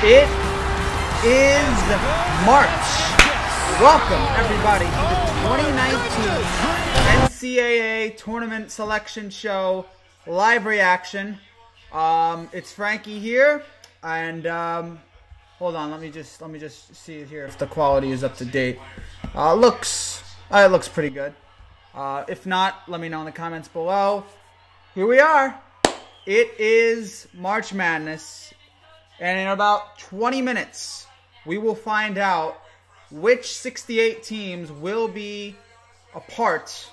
It is March. Welcome, everybody, to the 2019 NCAA Tournament Selection Show live reaction. It's Frankie here, and hold on, let me just see here if the quality is up to date. It looks pretty good. If not, let me know in the comments below. Here we are. It is March Madness. And in about 20 minutes, we will find out which 68 teams will be a part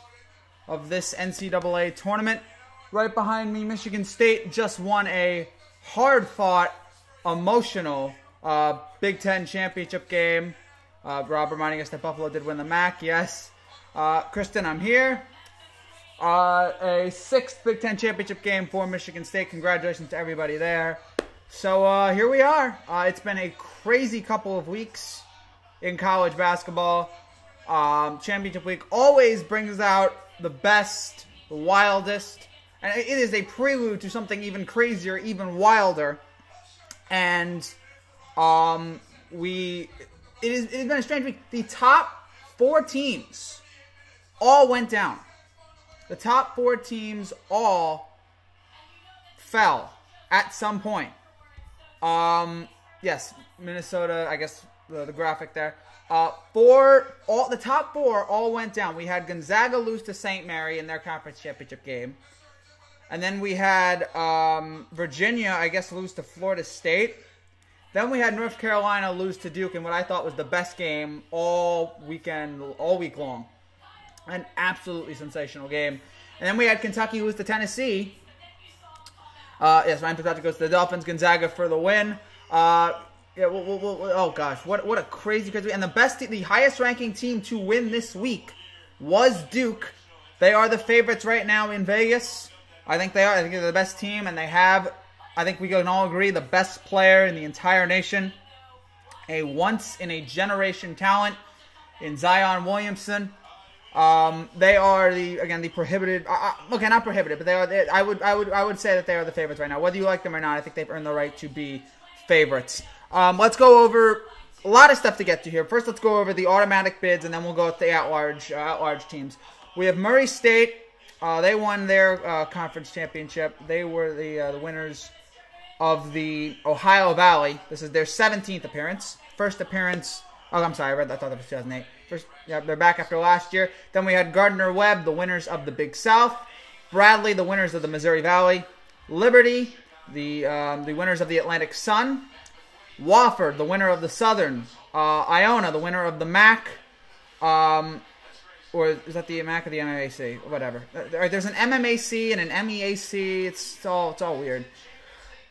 of this NCAA tournament. Right behind me, Michigan State just won a hard-fought, emotional Big Ten championship game. Rob reminding us that Buffalo did win the MAC, yes. Kristen, I'm here. A sixth Big Ten championship game for Michigan State. Congratulations to everybody there. So here we are. It's been a crazy couple of weeks in college basketball. Championship week always brings out the best, the wildest, and it is a prelude to something even crazier, even wilder. And it's been a strange week. The top 4 teams all went down. The top 4 teams all fell at some point. Yes, Minnesota, I guess the graphic there. The top 4 all went down. We had Gonzaga lose to St. Mary in their conference championship game. And then we had Virginia, I guess, lose to Florida State. Then we had North Carolina lose to Duke in what I thought was the best game all week long. An absolutely sensational game. And then we had Kentucky lose to Tennessee. Yes, Ryan Fitzpatrick goes to the Dolphins. Gonzaga for the win. Oh gosh, what a crazy. And the highest ranking team to win this week was Duke. They are the favorites right now in Vegas. I think they are. I think they're the best team, and they have, I think we can all agree, the best player in the entire nation. A once-in-a-generation talent in Zion Williamson. They are the prohibited. Okay, not prohibited, but they are. I would say that they are the favorites right now. Whether you like them or not, I think they've earned the right to be favorites. Let's go over a lot of stuff to get to here. First, let's go over the automatic bids, and then we'll go with the at-large teams. We have Murray State. They won their conference championship. They were the winners of the Ohio Valley. This is their 17th appearance. First appearance. Oh, I'm sorry. I thought that was 2008. First, yeah, they're back after last year. Then we had Gardner-Webb, the winners of the Big South. Bradley, the winners of the Missouri Valley. Liberty, the winners of the Atlantic Sun. Wofford, the winner of the Southern. Iona, the winner of the MAC. Or is that the MAC or the MMAC? Whatever. There's an MMAC and an MEAC. It's all weird.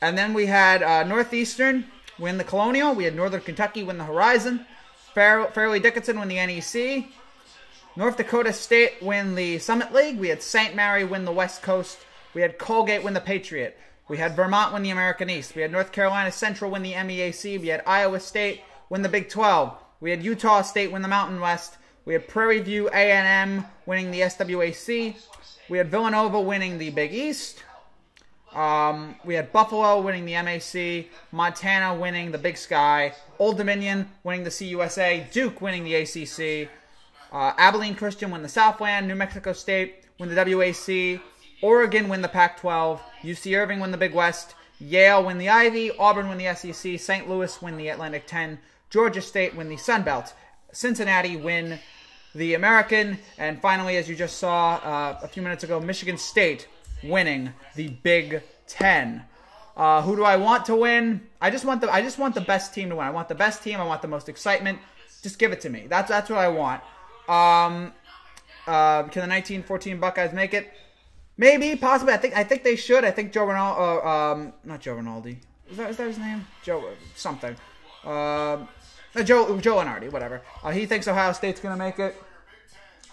And then we had Northeastern win the Colonial. We had Northern Kentucky win the Horizon. Fairleigh Dickinson win the NEC. North Dakota State win the Summit League. We had St. Mary win the West Coast. We had Colgate win the Patriot. We had Vermont win the American East. We had North Carolina Central win the MEAC. We had Iowa State win the Big 12. We had Utah State win the Mountain West. We had Prairie View A&M winning the SWAC. We had Villanova winning the Big East. We had Buffalo winning the MAC, Montana winning the Big Sky, Old Dominion winning the CUSA, Duke winning the ACC, Abilene Christian win the Southland, New Mexico State win the WAC, Oregon win the Pac-12, UC Irving win the Big West, Yale win the Ivy, Auburn win the SEC, St. Louis win the Atlantic 10, Georgia State win the Sun Belt, Cincinnati win the American, and finally, as you just saw a few minutes ago, Michigan State winning the Big Ten. Who do I want to win? I just want the best team to win. I want the best team. I want the most excitement. Just give it to me. That's what I want. Can the 1914 Buckeyes make it? Maybe, possibly. I think they should. I think Joe Rinaldi. Not Joe Rinaldi. Is that his name? Joe something. Joe Lenardi. Whatever. He thinks Ohio State's gonna make it.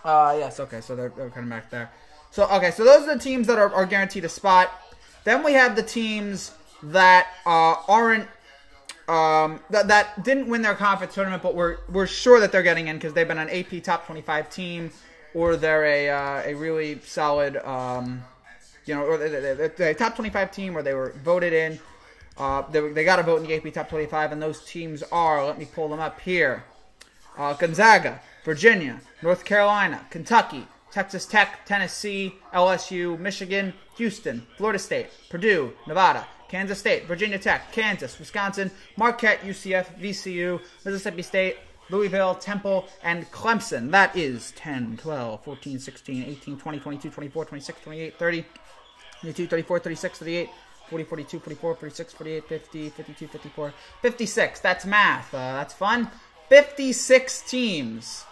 Yes. Okay. So they're kind of back there. So, okay, so those are the teams that are guaranteed a spot. Then we have the teams that aren't, that didn't win their conference tournament, but we're sure that they're getting in because they've been an AP top 25 team, or they're a really solid, or they're a top 25 team, or they were voted in. They got to vote in the AP Top 25, and those teams are, let me pull them up here, Gonzaga, Virginia, North Carolina, Kentucky, Texas Tech, Tennessee, LSU, Michigan, Houston, Florida State, Purdue, Nevada, Kansas State, Virginia Tech, Kansas, Wisconsin, Marquette, UCF, VCU, Mississippi State, Louisville, Temple, and Clemson. That is 10, 12, 14, 16, 18, 20, 22, 24, 26, 28, 30, 32, 34, 36, 38, 40, 42, 44, 46, 48, 50, 52, 54, 56. That's math. That's fun. 56 teams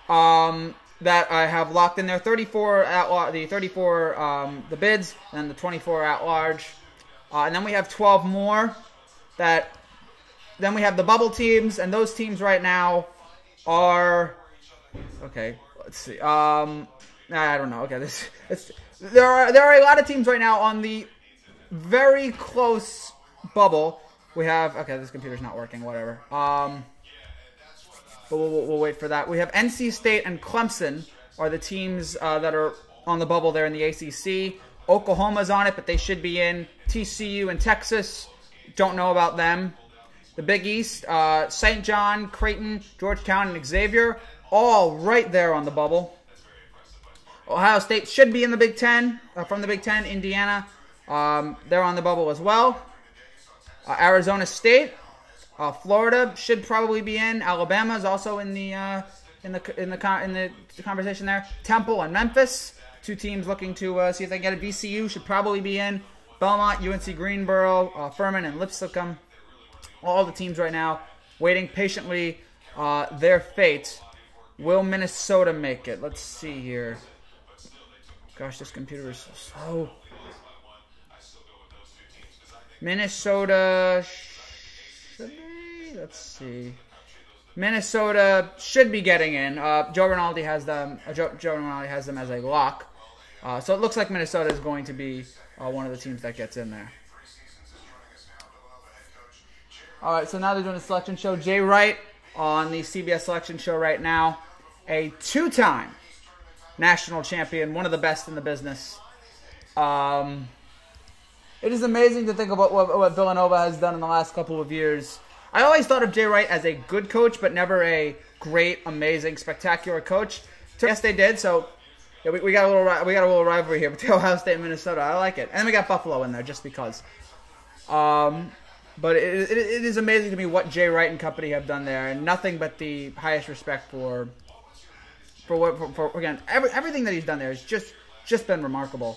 that I have locked in there. 34 at the bids, and the 24 at large. And then we have 12 more that... Then we have the bubble teams, and those teams right now are... Okay, let's see. I don't know. Okay, there are a lot of teams right now on the very close bubble. We have... Okay, this computer's not working, whatever. But we'll wait for that. We have NC State and Clemson are the teams that are on the bubble there in the ACC. Oklahoma's on it, but they should be in. TCU and Texas, don't know about them. The Big East, St. John, Creighton, Georgetown, and Xavier, all right there on the bubble. Ohio State should be in the Big Ten, from the Big Ten. Indiana, they're on the bubble as well. Arizona State, Florida should probably be in. Alabama is also in the conversation there. Temple and Memphis, two teams looking to see if they can get it. VCU should probably be in. Belmont, UNC Greensboro, Furman, and Lipscomb. All the teams right now waiting patiently their fate. Will Minnesota make it? Let's see here. Gosh, this computer is so slow. Minnesota should be? Let's see. Minnesota should be getting in. Joe Rinaldi has them. Joe Rinaldi has them as a lock. So it looks like Minnesota is going to be one of the teams that gets in there. All right, so now they're doing a selection show. Jay Wright on the CBS selection show right now. A two-time national champion, one of the best in the business. It is amazing to think about what Villanova has done in the last couple of years. I always thought of Jay Wright as a good coach, but never a great, amazing, spectacular coach. Yes, they did. So yeah, we got a little rivalry here between Ohio State and Minnesota. I like it, and then we got Buffalo in there just because. But it is amazing to me what Jay Wright and company have done there, and nothing but the highest respect for again everything that he's done there has just been remarkable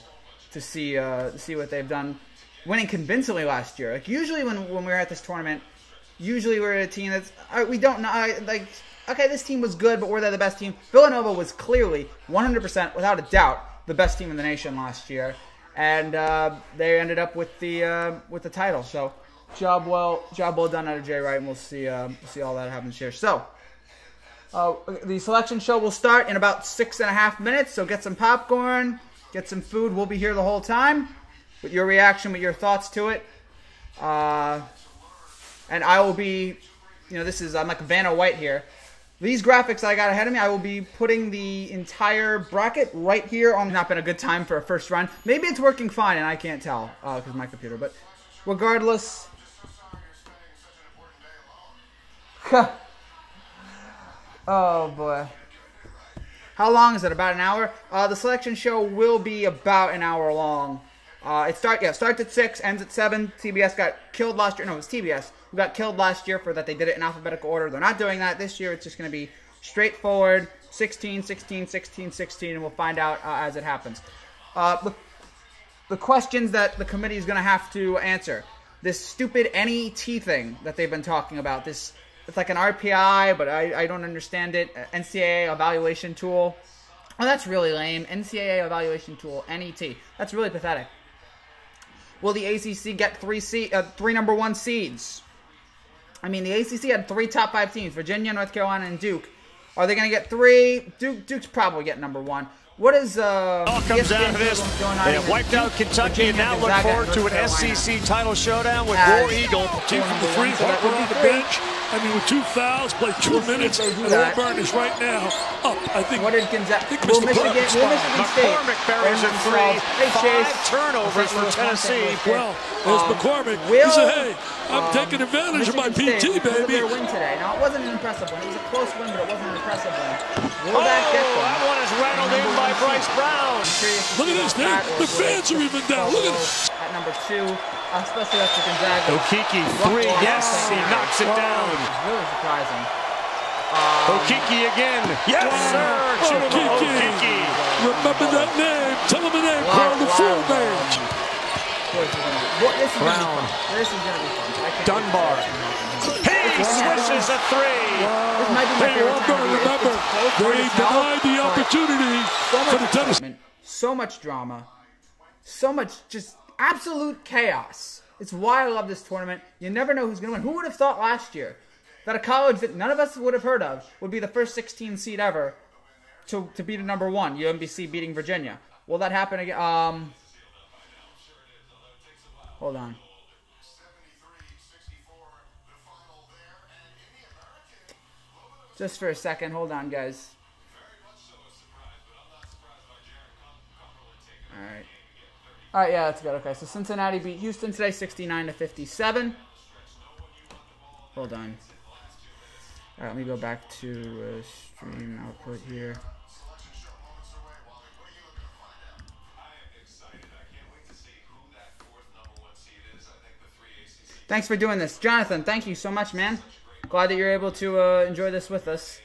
to see what they've done, winning convincingly last year. Like usually when we're at this tournament, usually we're a team that's we don't know okay, this team was good, but were they the best team? Villanova was clearly 100% without a doubt the best team in the nation last year, and they ended up with the title. So. Job well done out of Jay Wright, and we'll see all that happens here. So, the selection show will start in about 6.5 minutes. So get some popcorn, get some food. We'll be here the whole time with your reaction, with your thoughts to it. And I will be, I'm like Vanna White here. These graphics I got ahead of me, I will be putting the entire bracket right here on. Not been a good time for a first run. Maybe it's working fine, and I can't tell because of my computer. But regardless. Oh boy. How long is it? About an hour? The selection show will be about an hour long. It starts at 6, ends at 7. TBS got killed last year. No, it was TBS. We got killed last year for that they did it in alphabetical order. They're not doing that this year. It's just going to be straightforward 16, 16, 16, 16, and we'll find out as it happens. The questions that the committee is going to have to answer. This stupid NET thing that they've been talking about. It's like an RPI, but I don't understand it. NCAA evaluation tool. Oh, that's really lame. NCAA evaluation tool, NET. That's really pathetic. Will the ACC get three number 1 seeds? I mean, the ACC had 3 top 5 teams: Virginia, North Carolina, and Duke. Are they going to get 3? Duke's probably getting number 1. What is all comes out of this? They have wiped out Kentucky and now look forward to an SEC title showdown with War Eagle. 2 from the 3, Harper on the bench. I mean, with 2 fouls, played 2 minutes, and Auburn is right now up. I think. What did Gonzaga? Will Michigan State. McCormick buries it free. 5 turnovers for Tennessee. Well, there's McCormick. He said, hey, I'm taking advantage of my PT, baby. Their win today. Now, it wasn't an impressive one. It was a close win, but it wasn't an impressive one. Will that get them? That one is rattled in by Bryce Brown. Look at this, the fans are even down. Look at this. At number 2, especially after Gonzaga. Okiki 3, yes, he knocks it down. Really surprising. Okiki again, yes, sir. Okiki. Remember that name. Tell him the name. Call the full name. This is going to be fun. Dunbar. He swishes a 3. This might be my favorite time. Remember, they denied the opportunity for the Tennessee. So much drama. So much just absolute chaos. It's why I love this tournament. You never know who's going to win. Who would have thought last year that a college that none of us would have heard of would be the first 16 seed ever to beat a number 1, UMBC beating Virginia? Will that happen again? Hold on. Just for a second. Hold on, guys. Alright. Alright, yeah, that's good. Okay, so Cincinnati beat Houston today, 69-57. Hold on. Alright, let me go back to stream output here. Thanks for doing this. Jonathan, thank you so much, man. Glad that you're able to enjoy this with us.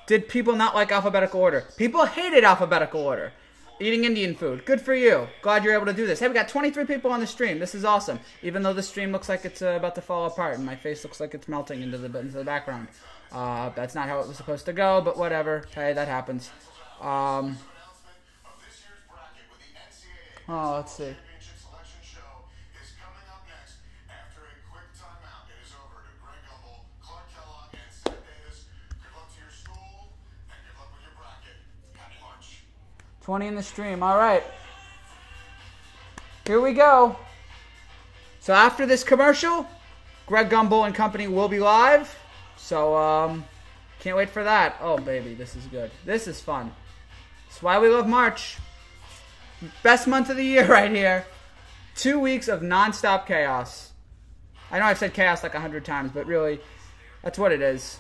Did people not like alphabetical order? People hated alphabetical order. Eating Indian food. Good for you. Glad you're able to do this. Hey, we got 23 people on the stream. This is awesome. Even though the stream looks like it's about to fall apart and my face looks like it's melting into the background. That's not how it was supposed to go, but whatever. Hey, that happens. Oh, let's see. Selection Show is coming up next. After a quick timeout, it is over to Greg Gumbel, Clark Kellogg, and Seth Davis. Good luck to your school, and good luck with your bracket. Happy March. 20 in the stream. All right. Here we go. So after this commercial, Greg Gumbel and company will be live. So, can't wait for that. Oh, baby, this is good. This is fun. That's why we love March. Best month of the year right here. 2 weeks of non-stop chaos. I know I've said chaos like 100 times, but really, that's what it is.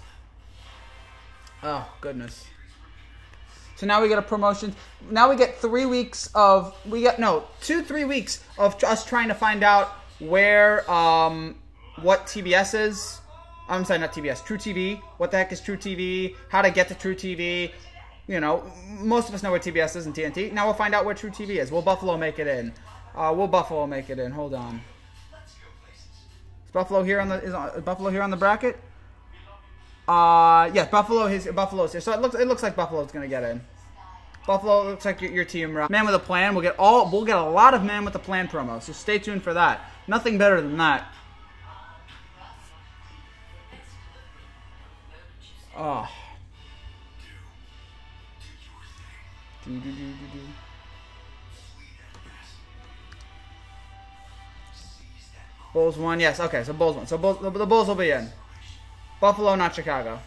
Oh, goodness. So now we get a promotion. Now we get 3 weeks of... 2-3 weeks of us trying to find out where, what TBS is. I'm sorry, not TBS. True TV. What the heck is True TV? How to get to True TV. You know, most of us know where TBS is and TNT. Now we'll find out where True TV is. Will Buffalo make it in? Will Buffalo make it in? Hold on. Is Buffalo here on the bracket? Yeah, Buffalo's here. So it looks like Buffalo's gonna get in. Buffalo looks like your team. Man with a plan. We'll get a lot of Man with a Plan promos. So stay tuned for that. Nothing better than that. Oh. Bulls won. Yes. Okay. So Bulls won. So the Bulls will be in. Buffalo, not Chicago.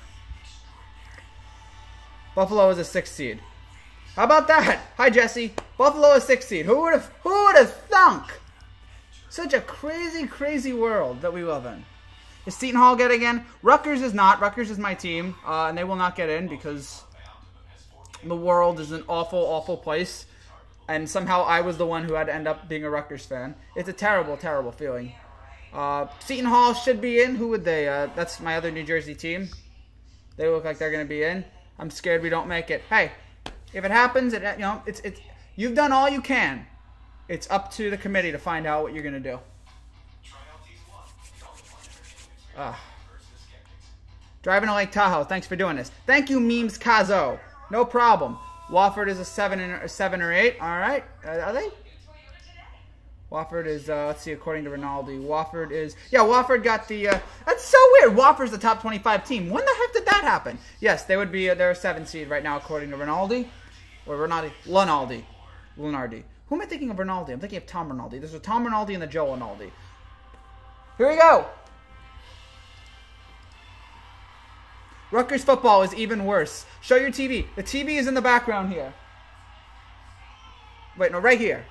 Buffalo is a 6th seed. How about that? Hi, Jesse. Buffalo is 6th seed. Who would have thunk? Such a crazy, crazy world that we live in. Is Seton Hall getting in? Rutgers is not. Rutgers is my team, and they will not get in because the world is an awful, awful place, and somehow I was the one who had to end up being a Rutgers fan. It's a terrible, terrible feeling. Seton Hall should be in. Who would they? That's my other New Jersey team. They look like they're going to be in. I'm scared we don't make it. Hey, if it happens, it's you've done all you can. It's up to the committee to find out what you're going to do. Driving to Lake Tahoe. Thanks for doing this. Thank you, Memes Kazo. No problem. Wofford is a 7 or 8. All right. Are they? Wofford is, let's see, according to Rinaldi. Wofford is, yeah, Wofford got the, that's so weird. Wofford's the top 25 team. When the heck did that happen? Yes, they would be, they're a 7 seed right now, according to Rinaldi. Or Rinaldi. Lunardi. Who am I thinking of Rinaldi? I'm thinking of Tom Rinaldi. There's a Tom Rinaldi and a Joe Rinaldi. Here we go. Rutgers football is even worse. Show your TV. The TV is in the background here. Wait, no, right here.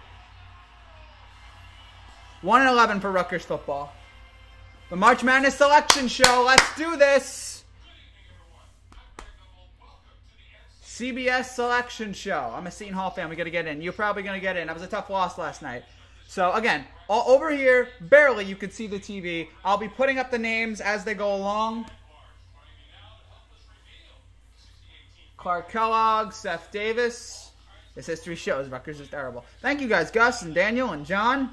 1-11 for Rutgers football. The March Madness Selection Show. Let's do this. CBS Selection Show. I'm a Seton Hall fan. We got to get in. You're probably going to get in. That was a tough loss last night. So, again, all over here, barely you can see the TV. I'll be putting up the names as they go along. Clark Kellogg, Seth Davis. This history shows Rutgers is terrible. Thank you guys, Gus and Daniel and John.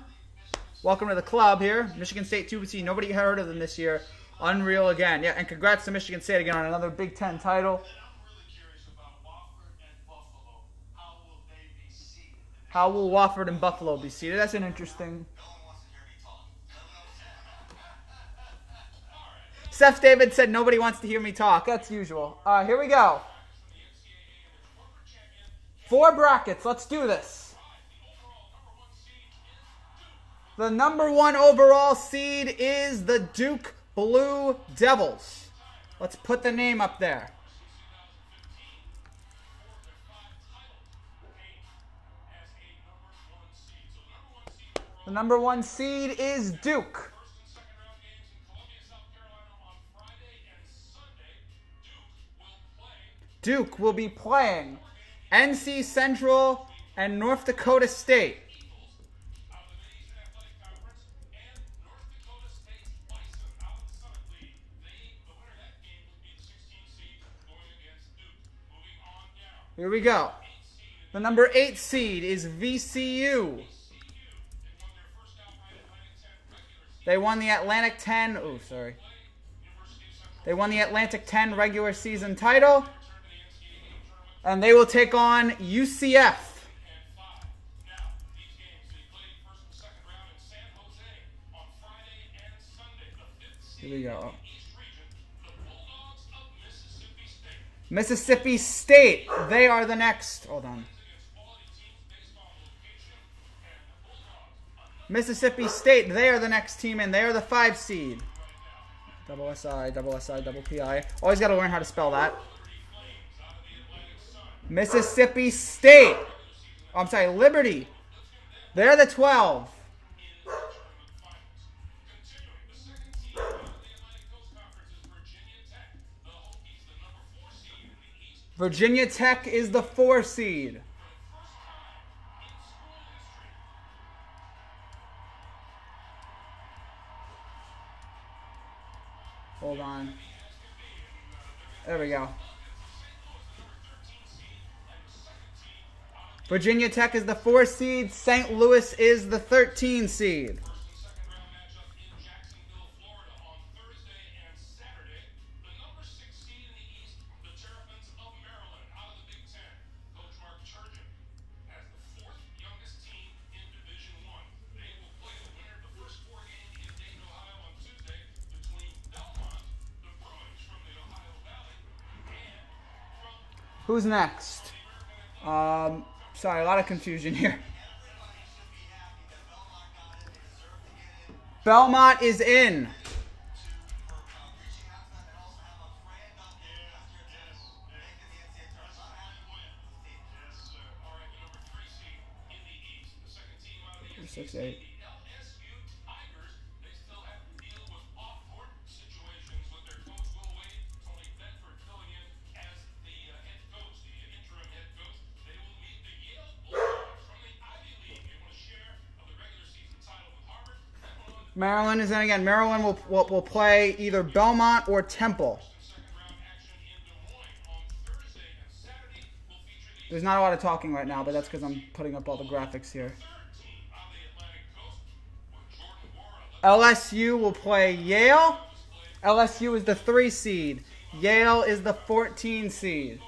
Welcome to the club here. Michigan State 2C. Nobody heard of them this year. Unreal again. Yeah, and congrats to Michigan State again on another Big Ten title. How will Wofford and Buffalo be seated? That's an interesting... Seth David said nobody wants to hear me talk. That's usual. Here we go. 4 brackets. Let's do this. The #1 overall seed is the Duke Blue Devils. Let's put the name up there. The #1 seed is Duke. Duke will be playing NC Central and North Dakota State. Here we go. The #8 seed is VCU. They won the Atlantic 10. Oh, sorry. They won the Atlantic 10 regular season title. And they will take on UCF. Here we go. Mississippi State. They are the next. Hold on. Mississippi State. They are the next team in. They are the 5 seed. Double SI, double SI, double PI. Always got to learn how to spell that. Mississippi State. Oh, I'm sorry, Liberty. They're the 12. Virginia Tech is the 4 seed. Hold on. There we go. Virginia Tech is the 4 seed. St. Louis is the 13 seed. Who's next? Sorry, a lot of confusion here. Belmont is in. Six, 8. Maryland is in again. Maryland will play either Belmont or Temple. There's not a lot of talking right now, but that's because I'm putting up all the graphics here. LSU will play Yale. LSU is the 3 seed. Yale is the 14 seed.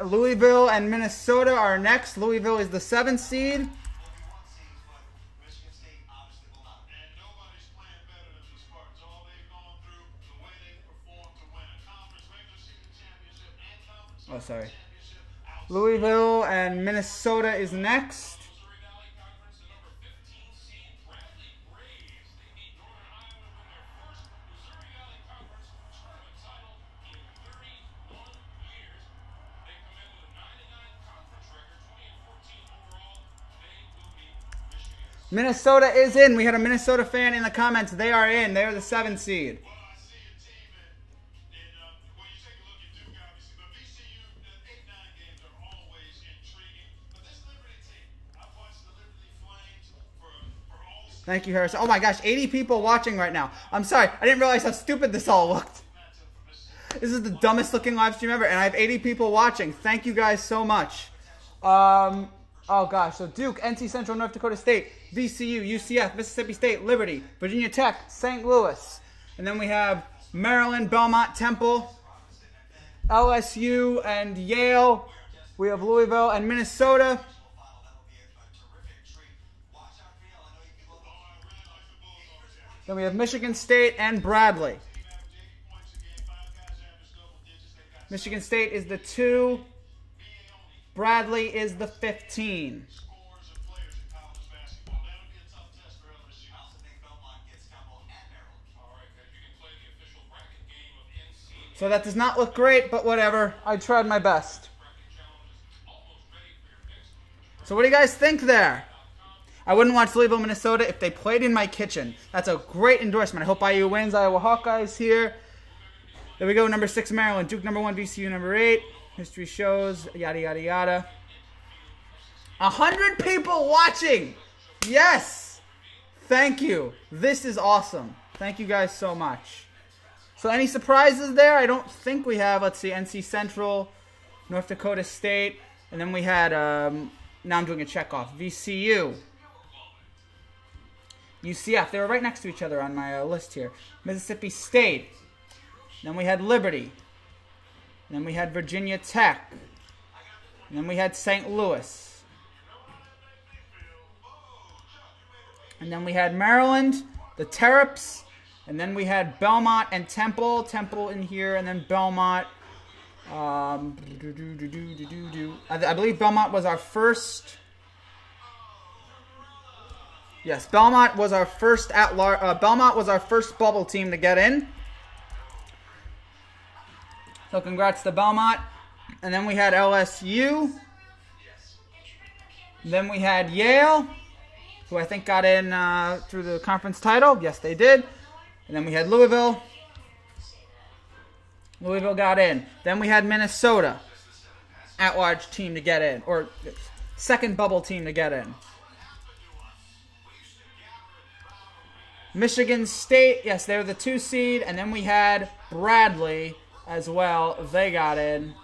Louisville and Minnesota are next. Louisville is the 7th seed. Oh, sorry. Louisville and Minnesota is next. Minnesota is in. We had a Minnesota fan in the comments. They are in. They are the 7th seed. Thank you, Harrison. Oh my gosh, 80 people watching right now. I'm sorry. I didn't realize how stupid this all looked. This is the dumbest looking live stream ever, and I have 80 people watching. Thank you guys so much. Oh gosh, so Duke, NC Central, North Dakota State, VCU, UCF, Mississippi State, Liberty, Virginia Tech, St. Louis. And then we have Maryland, Belmont, Temple, LSU, and Yale. We have Louisville and Minnesota. Then we have Michigan State and Bradley. Michigan State is the 2. Bradley is the 15. So that does not look great, but whatever. I tried my best. So what do you guys think there? I wouldn't watch Louisville, Minnesota if they played in my kitchen. That's a great endorsement. I hope IU wins. Iowa Hawkeyes here. There we go. Number 6, Maryland. Duke number 1, VCU number 8. History shows, yada, yada, yada. 100 people watching. Yes. Thank you. This is awesome. Thank you guys so much. So any surprises there? I don't think we have. Let's see. NC Central, North Dakota State. And then we had, now I'm doing a check off. VCU. UCF. They were right next to each other on my list here. Mississippi State. Then we had Liberty. And then we had Virginia Tech. And then we had St. Louis. And then we had Maryland, the Terps. And then we had Belmont and Temple. Temple in here, and then Belmont. I believe Belmont was our first. Yes, Belmont was our first Belmont was our first bubble team to get in. So congrats to Belmont. And then we had LSU. Then we had Yale, who I think got in through the conference title. Yes, they did. And then we had Louisville. Louisville got in. Then we had Minnesota, at-large team to get in, or second bubble team to get in. Michigan State, yes, they were the 2 seed. And then we had Bradley as well. They got in.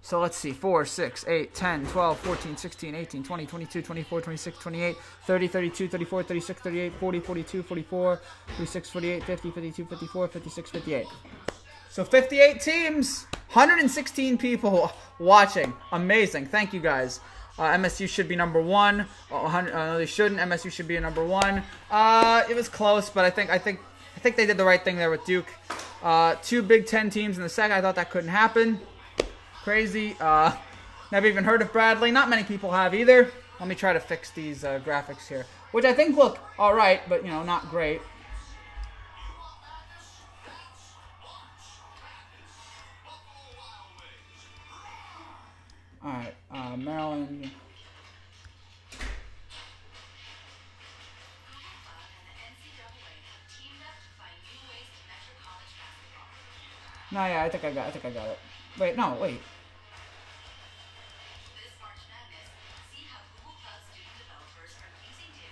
So let's see. 4, 6, 8, 10, 12, 14, 16, 18, 20, 22, 24, 26, 28, 30, 32, 34, 36, 38, 40, 42, 44, 46, 48, 50, 52, 54, 56, 58. So 58 teams, 116 people watching. Amazing. Thank you guys. MSU should be number 1. They shouldn't. MSU should be a number 1. It was close, but I think they did the right thing there with Duke. 2 Big Ten teams in the second. I thought that couldn't happen. Crazy. Never even heard of Bradley. Not many people have either. Let me try to fix these graphics here, which I think look all right, but not great. All right, Maryland. No, yeah, I think I got it. Wait, no, wait.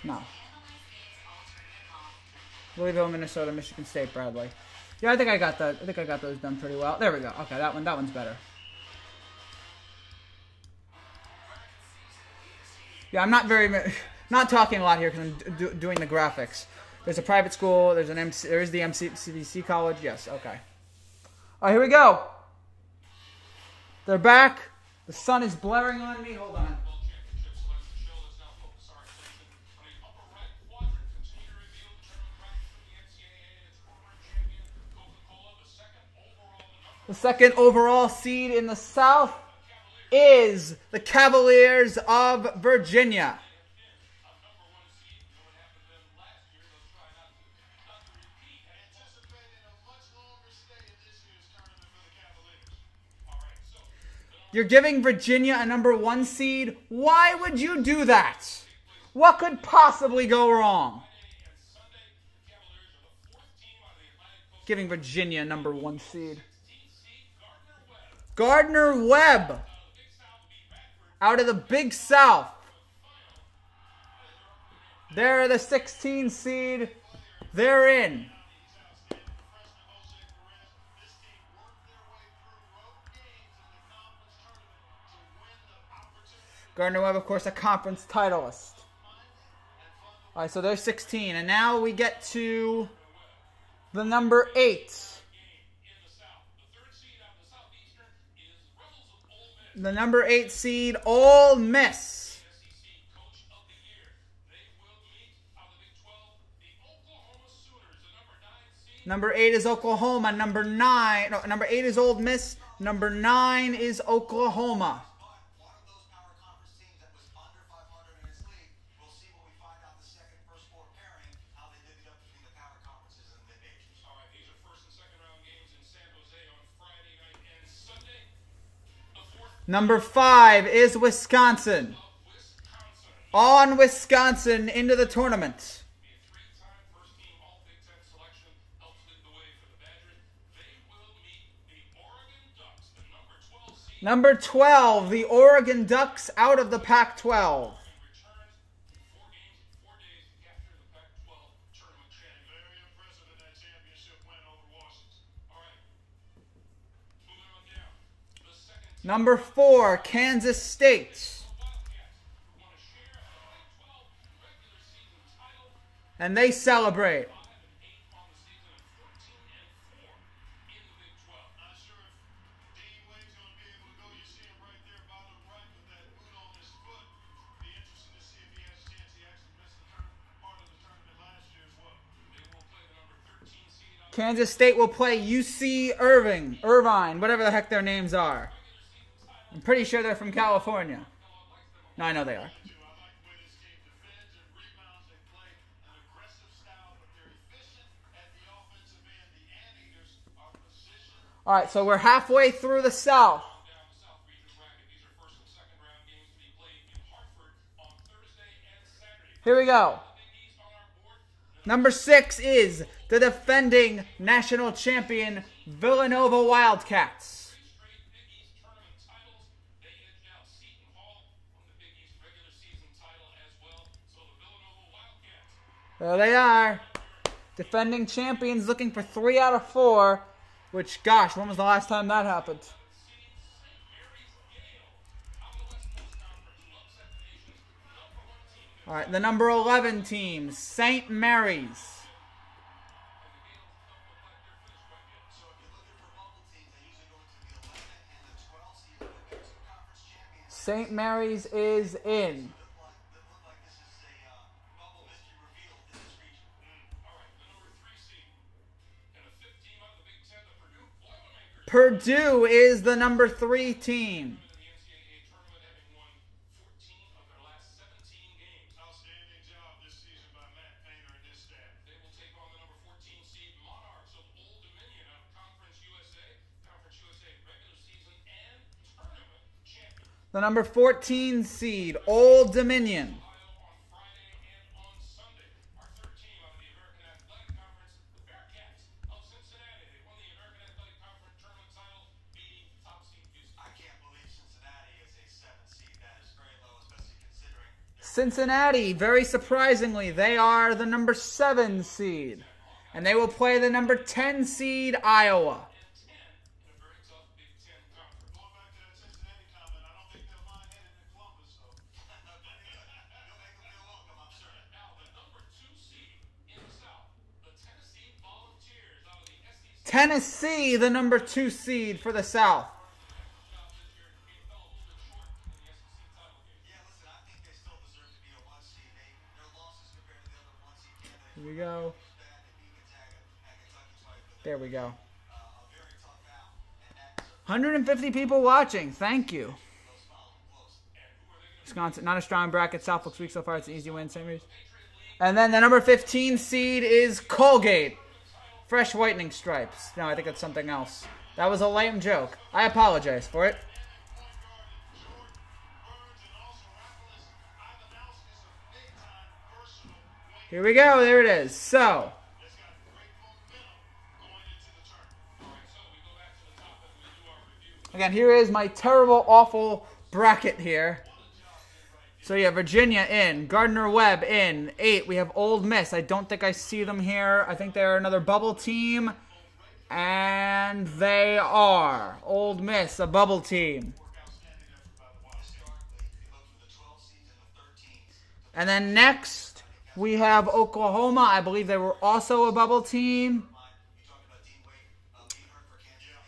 No. Louisville, Minnesota, Michigan State, Bradley. Yeah, I think I got that. I think I got those done pretty well. There we go. Okay, that one's better. Yeah, I'm not talking a lot here because I'm doing the graphics. There's a private school. There's an there is the MCVC college. Yes. Okay. All right, here we go. They're back. The sun is blaring on me. Hold on. The second overall seed in the South is the Cavaliers of Virginia. You're giving Virginia a number 1 seed. Why would you do that? What could possibly go wrong? Giving Virginia a number 1 seed. Gardner-Webb out of the Big South. They're the 16 seed. They're in. Gardner-Webb, of course, a conference titleist. All right, so they're 16. And now we get to the number 8. The number 8 seed, Ole Miss. Number 8 is Oklahoma. Number 8 is Ole Miss. Number 9 is Oklahoma. Number 5 is Wisconsin. On Wisconsin into the tournament. Number 12, the Oregon Ducks out of the Pac-12. Number 4, Kansas State. And they celebrate. Kansas State will play UC Irvine, whatever the heck their names are. I'm pretty sure they're from California. No, I know they are. All right, so we're halfway through the South. Here we go. Number 6 is the defending national champion Villanova Wildcats. There they are. Defending champions looking for 3 out of 4. Which, gosh, when was the last time that happened? All right, the number 11 team, St. Mary's. St. Mary's is in. Purdue is the number 3 team. The number 14 seed, Old Dominion. Cincinnati, very surprisingly, they are the number 7 seed. And they will play the number 10 seed, Iowa. Tennessee, the number 2 seed for the South. Here we go. There we go. 150 people watching. Thank you. Wisconsin, not a strong bracket. South looks weak so far. It's an easy win. St. Mary's. And then the number 15 seed is Colgate. Fresh whitening stripes. No, I think it's something else. That was a lame joke. I apologize for it. Here we go. There it is. So, again, here is my terrible, awful bracket here. So you have Virginia in, Gardner-Webb in, 8. We have Ole Miss. I don't think I see them here. I think they're another bubble team. And they are. Ole Miss, a bubble team. And then next, we have Oklahoma. I believe they were also a bubble team.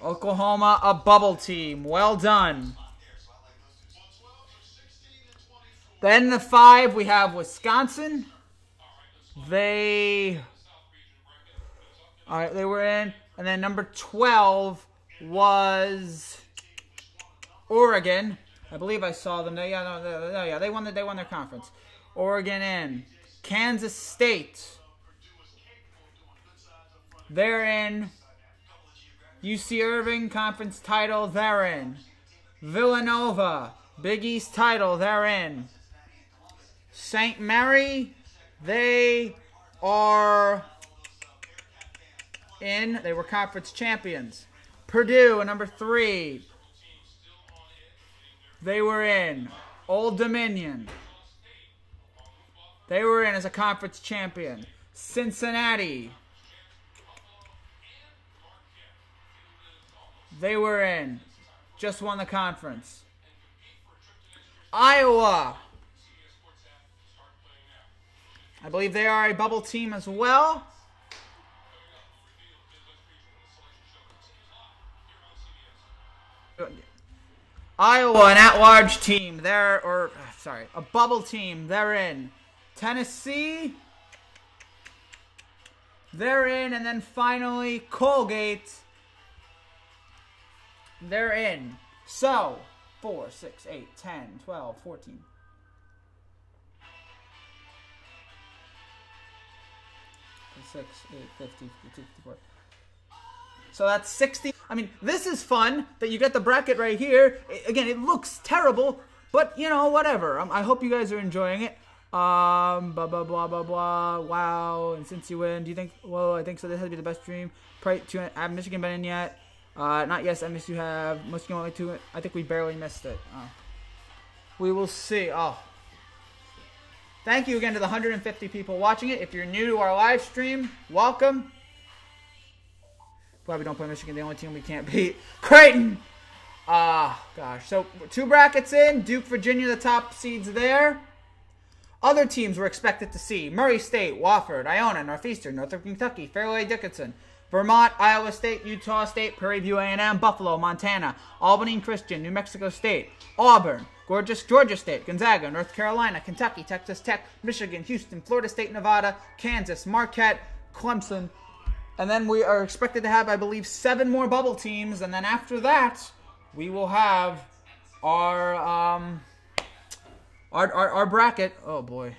Oklahoma, a bubble team. Well done. Then the 5, we have Wisconsin. They were in. And then number 12 was Oregon. I believe I saw them. Yeah, they won their conference. Oregon in. Kansas State. They're in. UC Irving conference title. They're in. Villanova, Big East title. They're in. St. Mary, they are in. They were conference champions. Purdue, number 3. They were in. Old Dominion. They were in as a conference champion. Cincinnati. They were in. Just won the conference. Iowa. I believe they are a bubble team as well. Iowa, an at-large team. A bubble team. They're in. Tennessee. They're in. And then finally, Colgate. They're in. So, 4, 6, 8, 10, 12, 14. Six, 8, 50, 52, 54. So that's 60. I mean, this is fun that you get the bracket right here. Again, it looks terrible, but you know, whatever. I hope you guys are enjoying it. Blah blah blah blah blah. Wow. And since you win, do you think? Well, I think so. This has to be the best dream. Probably have Michigan been in yet? Not yes. I miss you have. Michigan only 2. I think we barely missed it. We will see. Oh. Thank you again to the 150 people watching it. If you're new to our live stream, welcome. Glad we don't play Michigan, the only team we can't beat. Creighton! Gosh. So, 2 brackets in. Duke, Virginia, the top seeds there. Other teams we're expected to see. Murray State, Wofford, Iona, Northeastern, Northern Kentucky, Fairleigh Dickinson, Vermont, Iowa State, Utah State, Prairie View A&M, Buffalo, Montana, Albany Christian, New Mexico State, Auburn, gorgeous Georgia State, Gonzaga, North Carolina, Kentucky, Texas Tech, Michigan, Houston, Florida State, Nevada, Kansas, Marquette, Clemson. And then we are expected to have, I believe, 7 more bubble teams. And then after that, we will have our bracket. Oh, boy.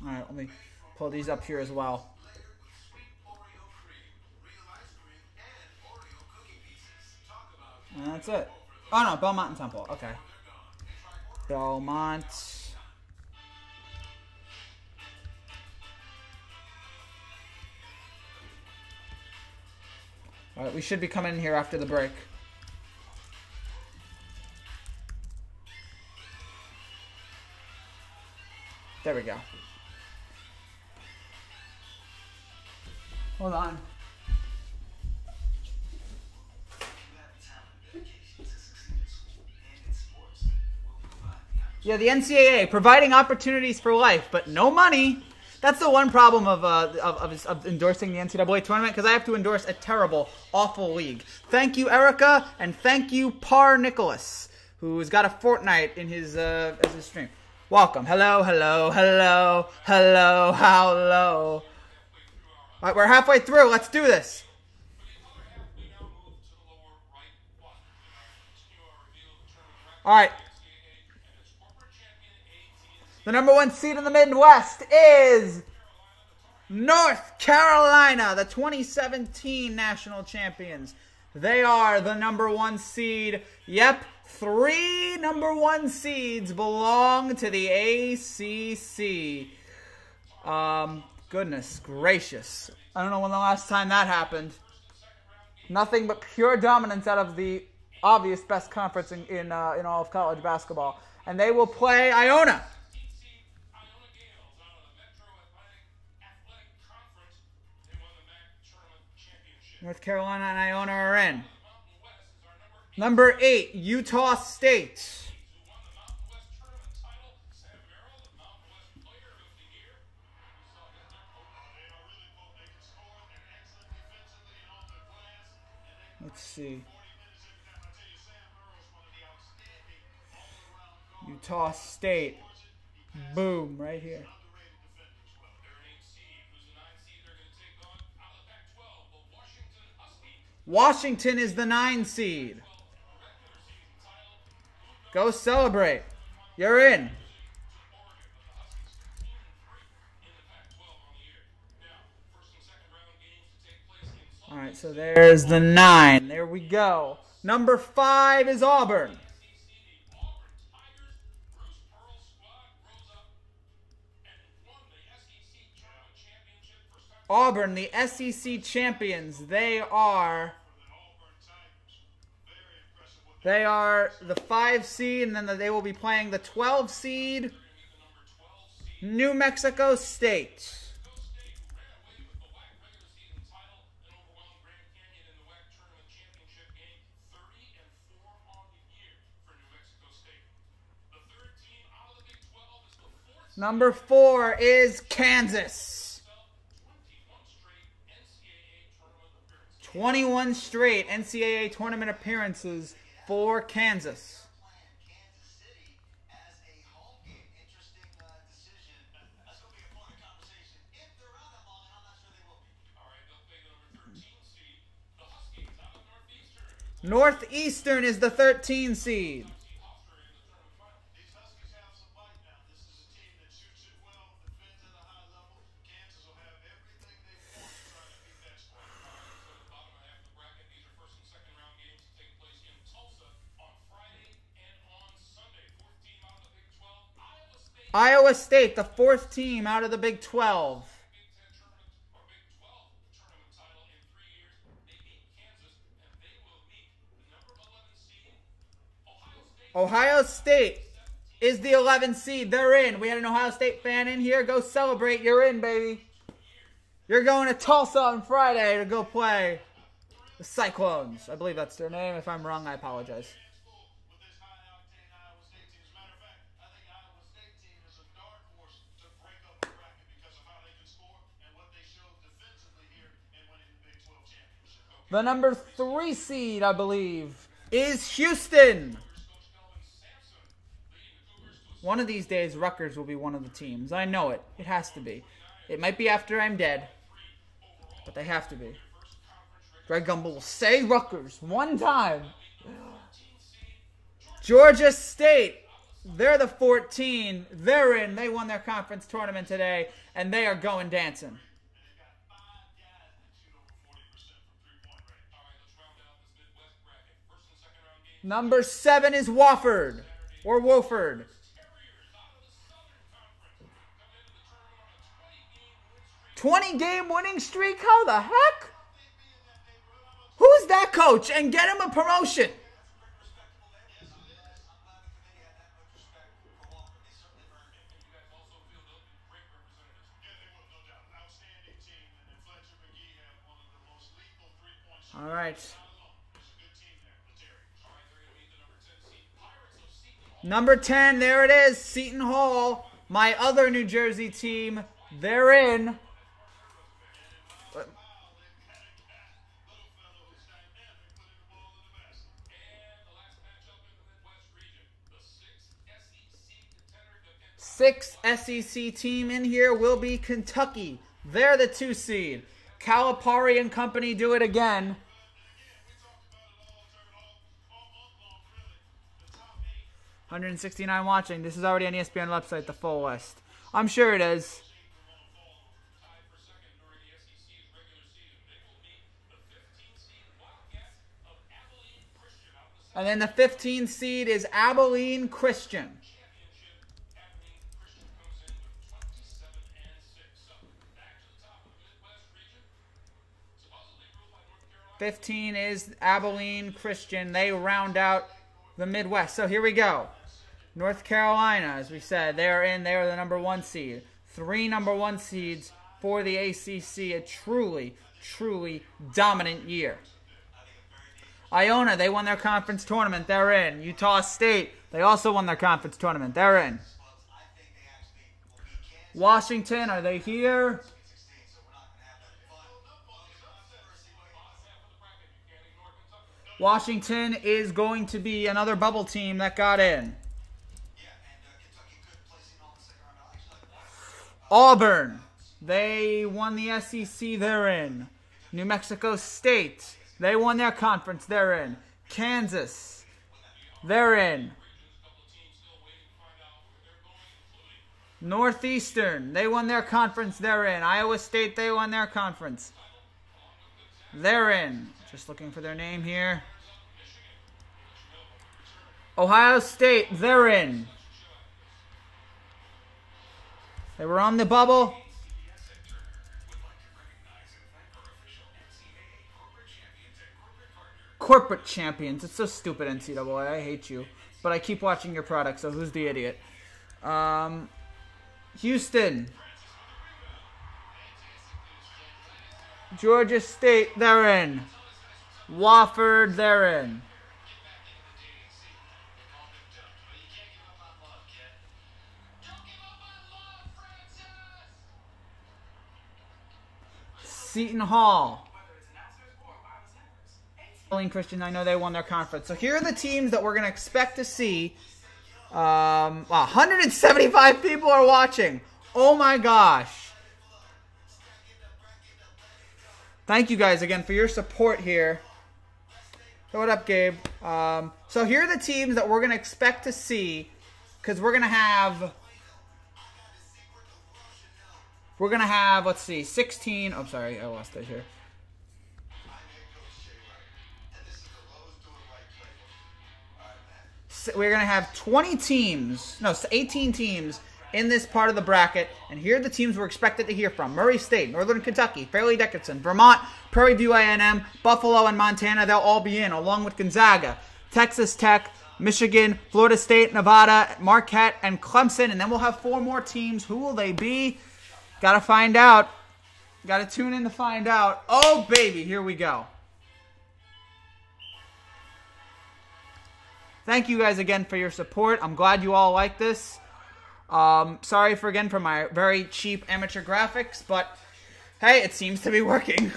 Alright, let me pull these up here as well. And that's it. Oh no, Belmont and Temple. Okay. Belmont. Alright, we should be coming in here after the break. There we go. Hold on. Yeah, the NCAA providing opportunities for life, but no money. That's the one problem of endorsing the NCAA tournament, because I have to endorse a terrible, awful league. Thank you, Erica, and thank you, Par Nicholas, who's got a Fortnite in his as his stream. Welcome. Hello, hello, hello, hello, hello. All right, we're halfway through. Let's do this. All right. The number 1 seed in the Midwest is North Carolina, the 2017 national champions. They are the number 1 seed. Yep, 3 number 1 seeds belong to the ACC. Goodness gracious. I don't know when the last time that happened. Nothing but pure dominance out of the obvious best conference in all of college basketball. And they will play Iona. North Carolina and Iona are in. Number 8, Utah State. Let's see. Utah State. Boom, right here. Washington is the 9 seed. Go celebrate. You're in. All right, so there's the 9. There we go. Number 5 is Auburn. Auburn, the SEC champions. They are the 5 seed, and then they will be playing the 12 seed, New Mexico State. Number 4 is Kansas. 21 straight NCAA tournament appearances for Kansas. Northeastern is the 13 seed. Iowa State, the 4th team out of the Big 12. Ohio State is the 11th seed. They're in. We had an Ohio State fan in here. Go celebrate. You're in, baby. You're going to Tulsa on Friday to go play the Cyclones. I believe that's their name. If I'm wrong, I apologize. The number 3 seed, I believe, is Houston. One of these days, Rutgers will be one of the teams. I know it. It has to be. It might be after I'm dead, but they have to be. Greg Gumbel will say Rutgers one time. Georgia State, they're the 14. They're in. They won their conference tournament today, and they are going dancing. Number 7 is Wofford, or Wofford. "20-game winning streak? How the heck? Who's that coach? And get him a promotion." All right. Number 10, there it is, Seton Hall. My other New Jersey team, they're in. Sixth SEC team in here will be Kentucky. They're the 2 seed. Calipari and company do it again. 169 watching. This is already on ESPN website, the full list. I'm sure it is. And then the 15th seed is Abilene Christian. 15 is Abilene Christian. They round out the Midwest. So here we go. North Carolina, as we said, they're in. They're the number 1 seed. 3 number 1 seeds for the ACC. A truly, truly dominant year. Iona, they won their conference tournament. They're in. Utah State, they also won their conference tournament. They're in. Washington, are they here? Washington is going to be another bubble team that got in. Auburn, they won the SEC, they're in. New Mexico State, they won their conference, they're in. Kansas, they're in. Northeastern, they won their conference, they're in. Iowa State, they won their conference. They're in. Just looking for their name here. Ohio State, they're in. They were on the bubble. Corporate champions. It's so stupid, NCAA. I hate you. But I keep watching your product, so who's the idiot? Houston. Georgia State, they're in. Wofford, they're in. Seton Hall. Christian, I know they won their conference. So here are the teams that we're going to expect to see. 175 people are watching. Oh my gosh. Thank you guys again for your support here. So what up, Gabe? So here are the teams that we're going to expect to see, because we're going to have, let's see, 16. Oh, sorry, I lost it here. We're going to have 20 teams, no, 18 teams in this part of the bracket, and here are the teams we're expected to hear from. Murray State, Northern Kentucky, Fairleigh Dickinson, Vermont, Prairie View A&M, Buffalo, and Montana. They'll all be in, along with Gonzaga, Texas Tech, Michigan, Florida State, Nevada, Marquette, and Clemson. And then we'll have 4 more teams. Who will they be? Got to find out. Got to tune in to find out. Oh, baby, here we go. Thank you guys again for your support. I'm glad you all like this. Sorry for my very cheap amateur graphics, but hey, it seems to be working.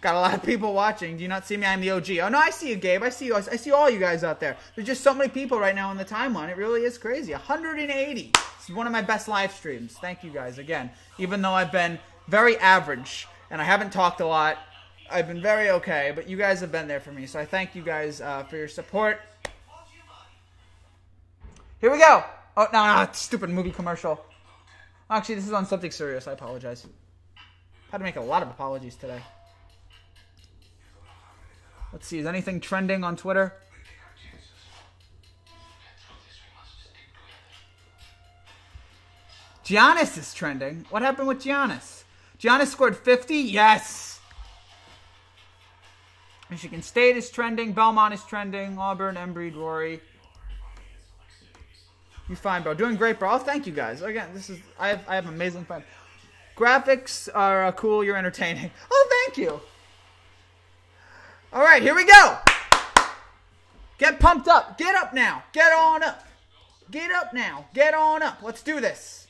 Got a lot of people watching. Do you not see me? I'm the OG. Oh no, I see you, Gabe. I see you. I see all you guys out there. There's just so many people right now on the timeline. It really is crazy. 180. This is one of my best live streams. Thank you guys again. Even though I've been very average and I haven't talked a lot, I've been very okay. But you guys have been there for me, so I thank you guys for your support. Here we go. Oh, no, stupid movie commercial. Actually, this is on something serious. I apologize. Had to make a lot of apologies today. Let's see. Is anything trending on Twitter? Giannis is trending. What happened with Giannis? Giannis scored 50? Yes. Michigan State is trending. Belmont is trending. Auburn, Embreed, Rory. You fine, bro. Doing great, bro. Oh, thank you guys. Again, I have amazing fun. Graphics are cool. You're entertaining. Oh, thank you. All right, here we go. Get pumped up. Get up now. Get on up. Get up now. Get on up. Let's do this.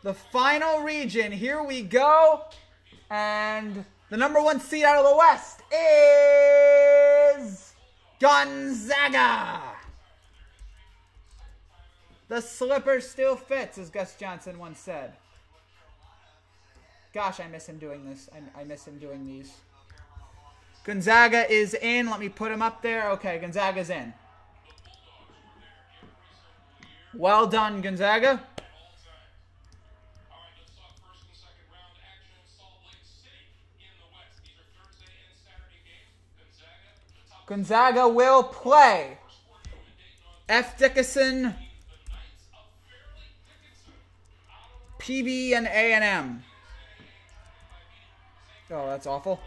The final region. Here we go. And the number 1 seed out of the West is Gonzaga. The slipper still fits, as Gus Johnson once said. Gosh, I miss him doing this. I miss him doing these. Gonzaga is in. Let me put him up there. Okay, Gonzaga's in. Well done, Gonzaga. Gonzaga will play F. Dickinson, PB, and A&M. Oh, that's awful.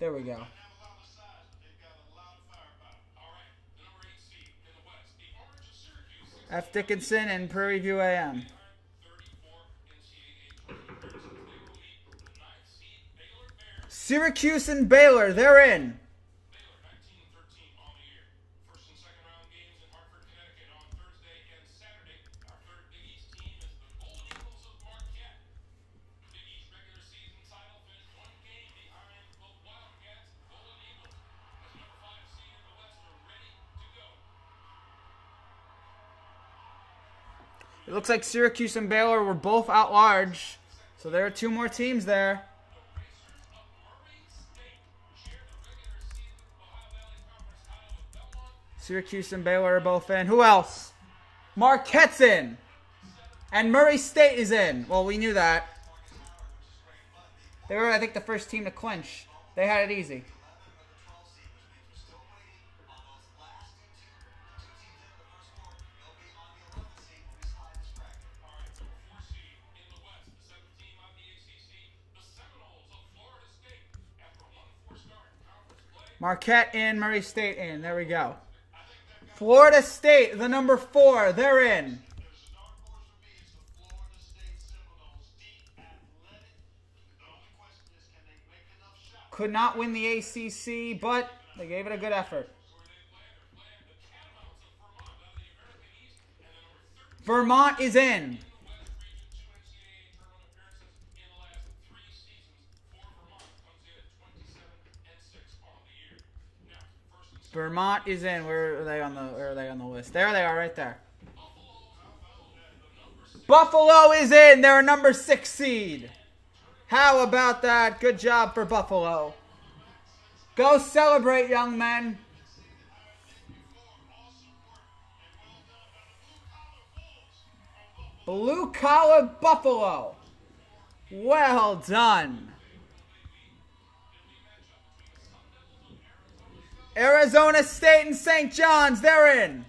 There we go. F. Dickinson and Prairie View AM. Syracuse and Baylor, they're in. It looks like Syracuse and Baylor were both out large. So there are 2 more teams there. Syracuse and Baylor are both in. Who else? Marquette's in. And Murray State is in. Well, we knew that. They were, I think, the first team to clinch. They had it easy. Marquette in, Murray State in. There we go. Florida State, the number 4, they're in. Could not win the ACC, but they gave it a good effort. Vermont is in. Vermont is in. Where are they on the list? There they are, right there. Buffalo is in. They're a number 6 seed. How about that? Good job for Buffalo. Go celebrate, young men. Blue collar Buffalo. Well done. Arizona State and St. John's, they're in.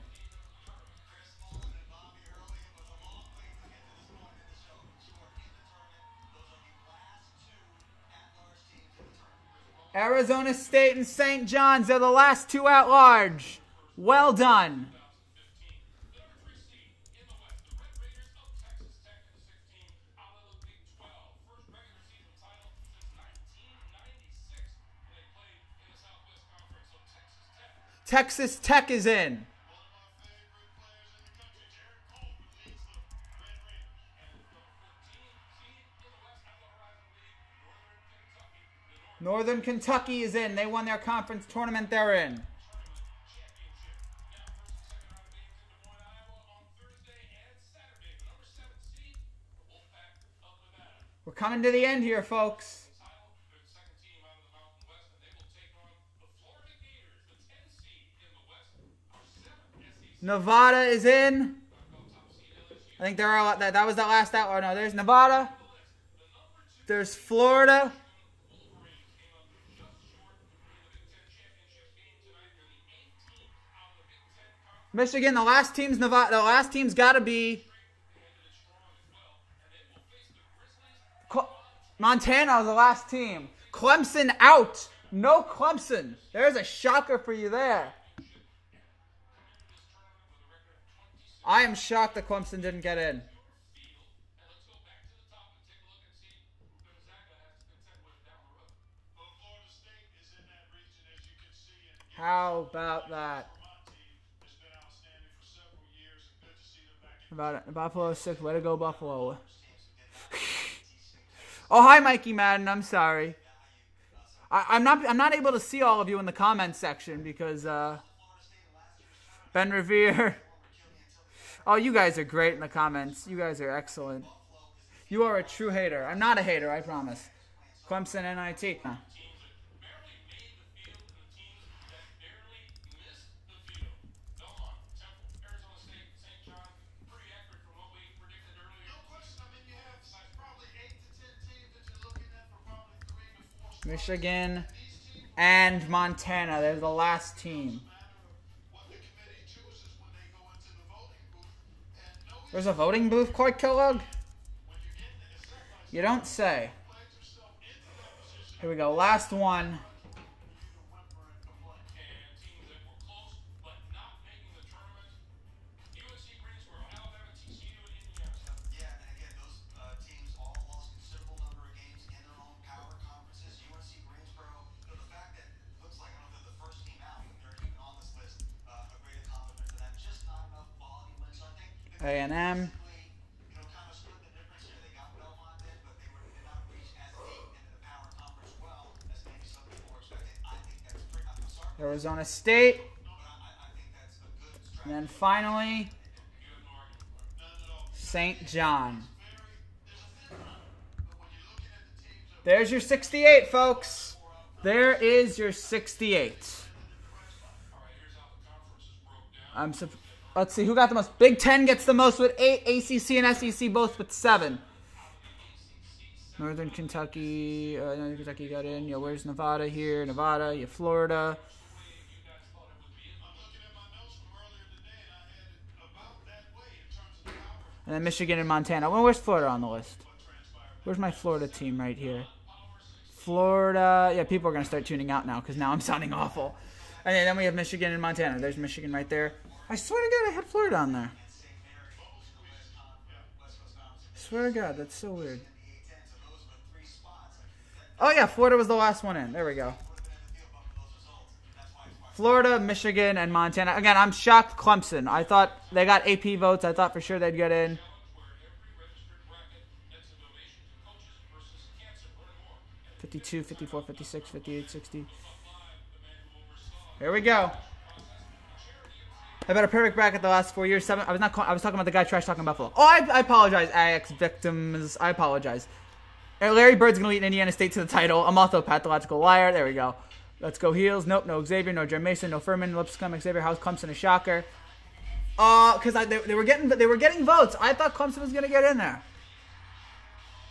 Arizona State and St. John's, they're the last 2 at large. Well done. Texas Tech is in. Northern Kentucky is in. They won their conference tournament. They're in. We're coming to the end here, folks. Nevada is in. I think there are that was the last out. Oh no, there's Nevada. There's Florida. Michigan, the last team's Nevada. The last team's got to be Montana was the last team. Clemson out. No Clemson. There's a shocker for you there. I am shocked that Clemson didn't get in. How about that? About it. Buffalo 6. Way to go, Buffalo. Oh, hi, Mikey Madden. I'm sorry. I'm not able to see all of you in the comments section because Ben Revere. Oh, you guys are great in the comments. You guys are excellent. You are a true hater. I'm not a hater, I promise. Clemson NIT. Huh. Michigan and Montana. They're the last team. There's a voting booth, Court Kellogg? You don't say. Here we go. Last one. A&M. Arizona State. And then finally, St. John. There's your 68, folks. There is your 68. Let's see, who got the most? Big Ten gets the most with 8. ACC and SEC both with 7. Northern Kentucky got in. Yeah, where's Nevada here? Nevada, yeah, Florida. And then Michigan and Montana. Well, where's Florida on the list? Where's my Florida team right here? Florida. Yeah, people are going to start tuning out now because now I'm sounding awful. And then we have Michigan and Montana. There's Michigan right there. I swear to God, I had Florida on there. Swear to God, that's so weird. Oh, yeah, Florida was the last one in. There we go. Florida, Michigan, and Montana. Again, I'm shocked Clemson. I thought they got AP votes. I thought for sure they'd get in. $52, $54, $56, $58, $60. Here we go. I've had a perfect bracket the last 4 years. 7. I was talking about the guy trash talking Buffalo. Oh, I apologize, AX victims. I apologize. Larry Bird's going to lead Indiana State to the title. I'm also a pathological liar. There we go. Let's go Heels. Nope, no Xavier, no Jerry Mason, no Furman, Lipscomb, Xavier House, Clemson, a shocker. Because they were getting votes. I thought Clemson was going to get in there.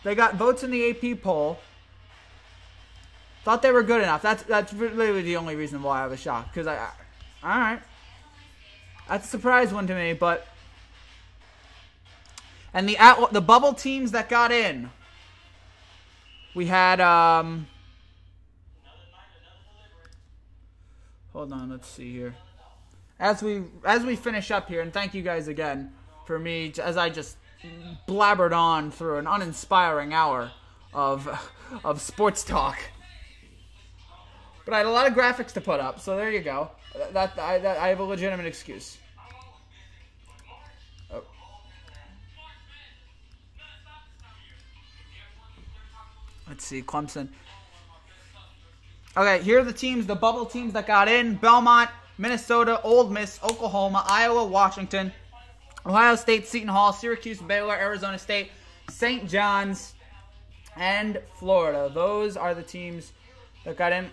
They got votes in the AP poll. Thought they were good enough. That's really the only reason why I was shocked. Because all right. That's a surprise one to me, but... And the bubble teams that got in. We had, hold on, let's see here. As we finish up here, and thank you guys again for me, as I just blabbered on through an uninspiring hour of sports talk. But I had a lot of graphics to put up, so there you go. I have a legitimate excuse. Oh. Let's see, Clemson. Okay, here are the teams, the bubble teams that got in. Belmont, Minnesota, Ole Miss, Oklahoma, Iowa, Washington, Ohio State, Seton Hall, Syracuse, Baylor, Arizona State, St. John's, and Florida. Those are the teams that got in.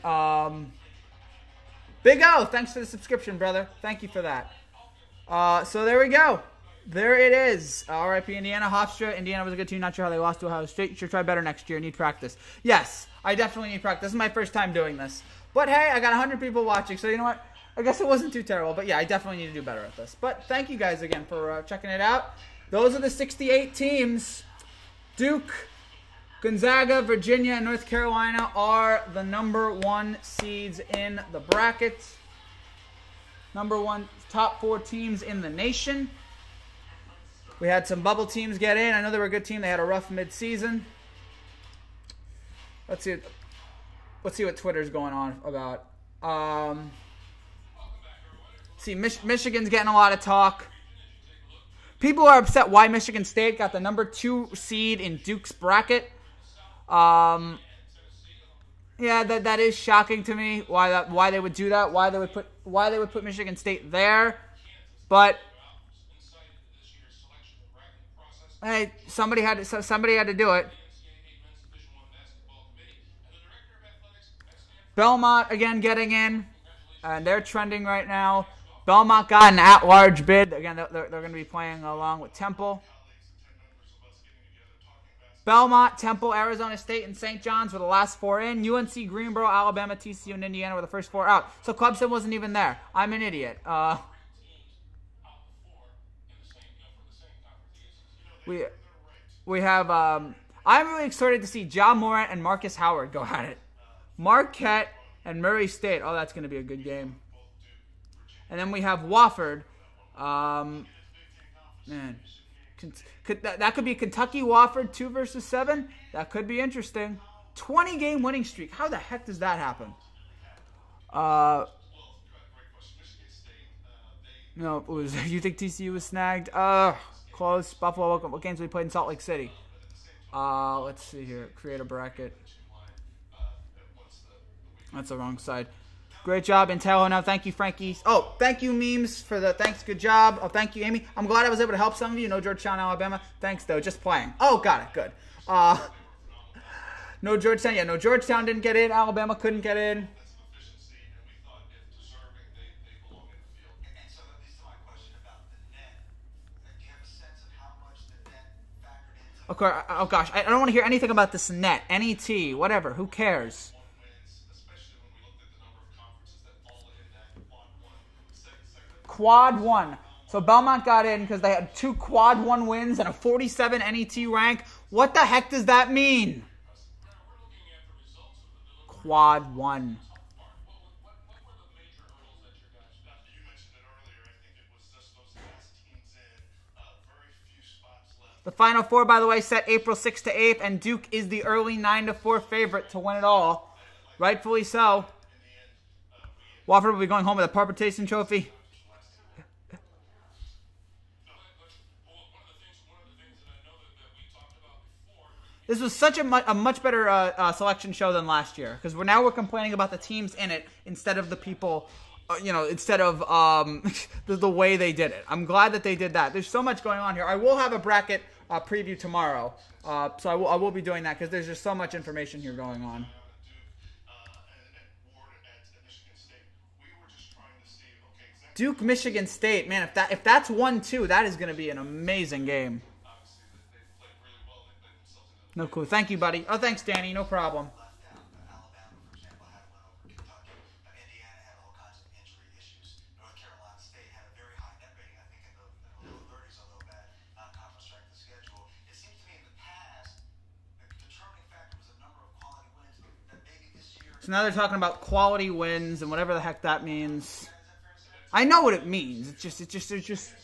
Big O, thanks for the subscription, brother. Thank you for that. So there we go. There it is. RIP Indiana. Hofstra. Indiana was a good team. Not sure how they lost to Ohio State. You should try better next year. Need practice. Yes, I definitely need practice. This is my first time doing this. But hey, I got 100 people watching, so you know what? I guess it wasn't too terrible. But yeah, I definitely need to do better at this. But thank you guys again for checking it out. Those are the 68 teams. Duke, Gonzaga, Virginia, and North Carolina are the #1 seeds in the bracket. #1 top 4 teams in the nation. We had some bubble teams get in. I know they were a good team. They had a rough mid-season. Let's see what Twitter's going on about. Michigan's getting a lot of talk. People are upset why Michigan State got the #2 seed in Duke's bracket. Yeah, that is shocking to me. Why they would do that? Why they would put Michigan State there? But hey, somebody had to do it. Belmont again getting in, and they're trending right now. Belmont got an at-large bid. Again, they're going to be playing along with Temple. Belmont, Temple, Arizona State, and St. John's were the last 4 in. UNC, Greenboro, Alabama, TCU, and Indiana were the first 4 out. So Clemson wasn't even there. I'm an idiot. We have. I'm really excited to see Ja Morant and Marcus Howard go at it. Marquette and Murray State. Oh, that's going to be a good game. And then we have Wofford. Man. That could be Kentucky Wofford 2 versus 7. That could be interesting. 20-game winning streak. How the heck does that happen? No, it was. You think TCU was snagged? Close. Buffalo. What games we played in Salt Lake City? Let's see here. Create a bracket. That's the wrong side. Great job, Intel. Now, thank you, Frankie. Oh, thank you, Memes, for the thanks. Good job. Oh, thank you, Amy. I'm glad I was able to help some of you. No Georgetown, Alabama. Thanks, though. Just playing. Oh, got it. Good. No Georgetown. Yeah, no Georgetown didn't get in. Alabama couldn't get in. Okay. Oh, gosh. I don't want to hear anything about this net. NET. Whatever. Who cares? Quad 1. So Belmont got in because they had 2 quad 1 wins and a 47 NET rank. What the heck does that mean? Quad 1. The Final Four, by the way, set April 6th to 8th, and Duke is the early 9-4 favorite to win it all. Rightfully so. Wofford will be going home with a participation trophy. This was such a much better selection show than last year because we're complaining about the teams in it instead of the people, instead of the way they did it. I'm glad that they did that. There's so much going on here. I will have a bracket preview tomorrow, so I will be doing that because there's just so much information here going on. Duke, Michigan State, man. If that's 1-2, that is going to be an amazing game. No clue. Thank you, buddy. Oh, thanks, Danny. No problem. So now they're talking about quality wins and whatever the heck that means. I know what it means. It's just.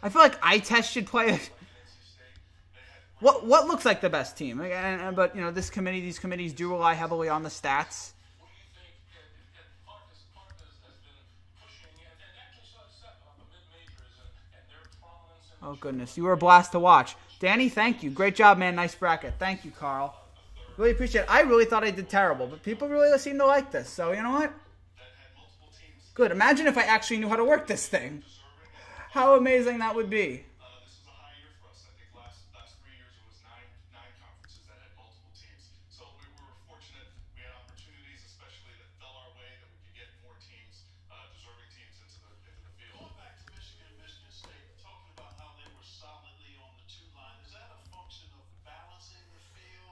I feel like iTest should play it. What looks like the best team? But these committees do rely heavily on the stats. Oh goodness, you were a blast to watch, Danny. Thank you, great job, man. Nice bracket. Thank you, Carl. Really appreciate it. I really thought I did terrible, but people really seem to like this. So you know what? Good. Imagine if I actually knew how to work this thing. How amazing that would be.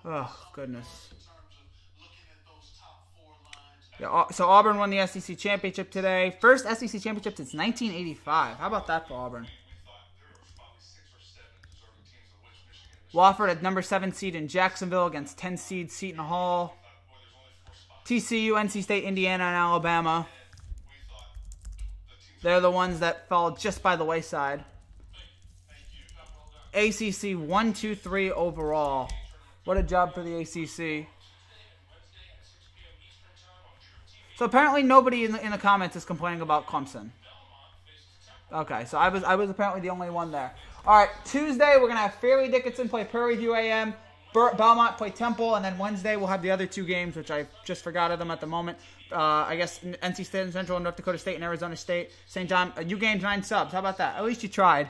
Oh, goodness. Yeah, so Auburn won the SEC championship today. First SEC championship since 1985. How about that for Auburn? Wofford at number 7 seed in Jacksonville against 10 seed Seton Hall. TCU, NC State, Indiana, and Alabama. They're the ones that fell just by the wayside. ACC 1, 2, 3 overall. What a job for the ACC. So apparently nobody in the comments is complaining about Clemson. Okay, so I was apparently the only one there. All right, Tuesday we're gonna have Fairleigh Dickinson play Prairie View AM, Belmont play Temple, and then Wednesday we'll have the other 2 games, which I just forgot of them at the moment. I guess NC State and Central, North Dakota State and Arizona State. St. John, you gained 9 subs. How about that? At least you tried.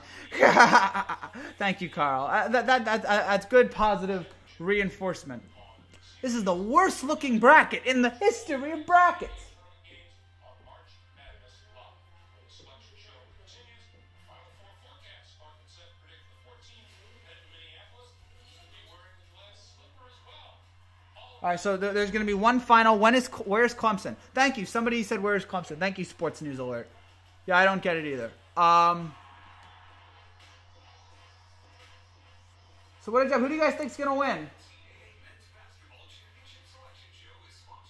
Thank you, Carl. That's good, positive reinforcement. This is the worst looking bracket in the history of brackets. All right, so there's going to be one final. Where's Clemson? Thank you. Somebody said, where's Clemson? Thank you, Sports News Alert. Yeah, I don't get it either. So who do you guys think is going to win?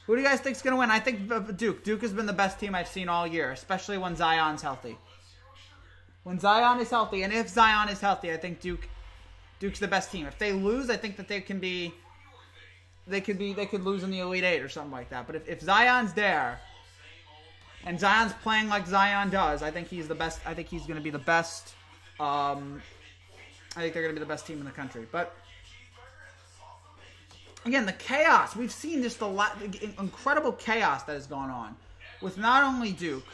Who do you guys think is going to win? I think Duke. Duke has been the best team I've seen all year, especially when Zion's healthy. When Zion is healthy, and if Zion is healthy, I think Duke's the best team. If they lose, I think that they could lose in the Elite Eight or something like that. But if Zion's there and Zion's playing like Zion does, I think he's the best. I think he's going to be the best. I think they're going to be the best team in the country. But again, the chaos. We've seen just incredible chaos that has gone on with not only Duke,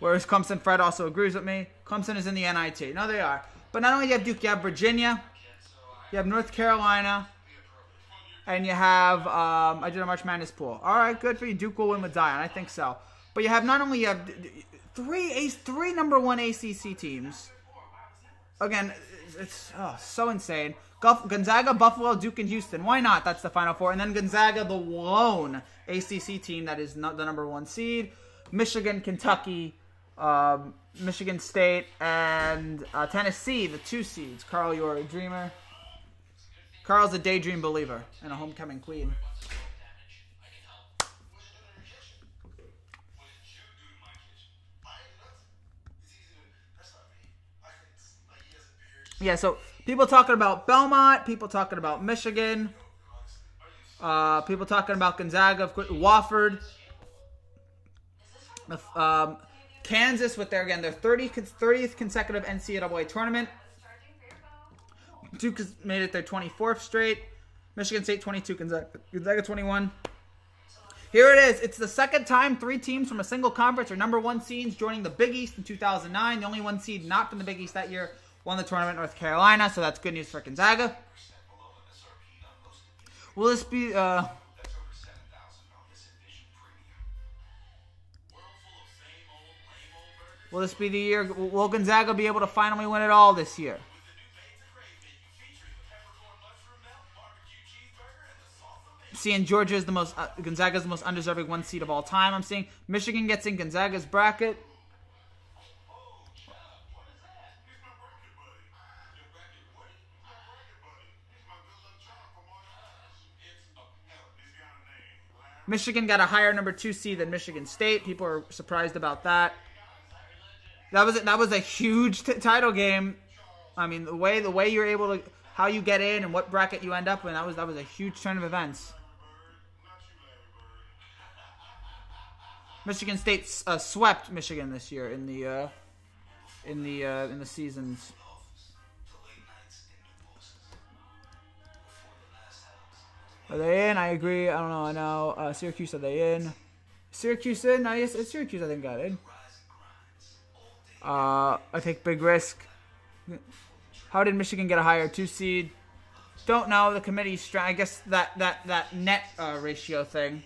whereas Clemson, Fred also agrees with me. Clemson is in the NIT. No, they are. But not only do you have Duke, you have Virginia, you have North Carolina, and you have, I did a March Madness pool. All right, good for you. Duke will win with Zion. I think so. But you have not only you have three number 1 ACC teams. Again, it's so insane. Gonzaga, Buffalo, Duke, and Houston. Why not? That's the Final Four. And then Gonzaga, the lone ACC team that is not the number 1 seed. Michigan, Kentucky, Michigan State, and Tennessee, the 2 seeds. Carl, you're a dreamer. Carl's a daydream believer and a homecoming queen. Yeah, so people talking about Belmont, people talking about Michigan, people talking about Gonzaga, of course, Wofford, Kansas with their 30th consecutive NCAA tournament. Duke has made it their 24th straight. Michigan State 22, Gonzaga 21. Here it is. It's the second time 3 teams from a single conference are number 1 seeds joining the Big East in 2009. The only 1 seed not from the Big East that year won the tournament, North Carolina, so that's good news for Gonzaga. Will this be... will this be the year... Will Gonzaga be able to finally win it all this year? Seeing Georgia is the most... Gonzaga is the most undeserving 1 seed of all time. I'm seeing Michigan gets in Gonzaga's bracket. Michigan got a higher number 2 seed than Michigan State. People are surprised about that. That was a huge title game. I mean, the way you're able to, how you get in and what bracket you end up in, that was a huge turn of events. Michigan State swept Michigan this year in the seasons. Are they in? I agree. I don't know. I know. Syracuse, are they in? Syracuse in? No, yes, it's Syracuse, I think, got in. I take big risk. How did Michigan get a higher 2 seed? Don't know. The committee's I guess that net ratio thing.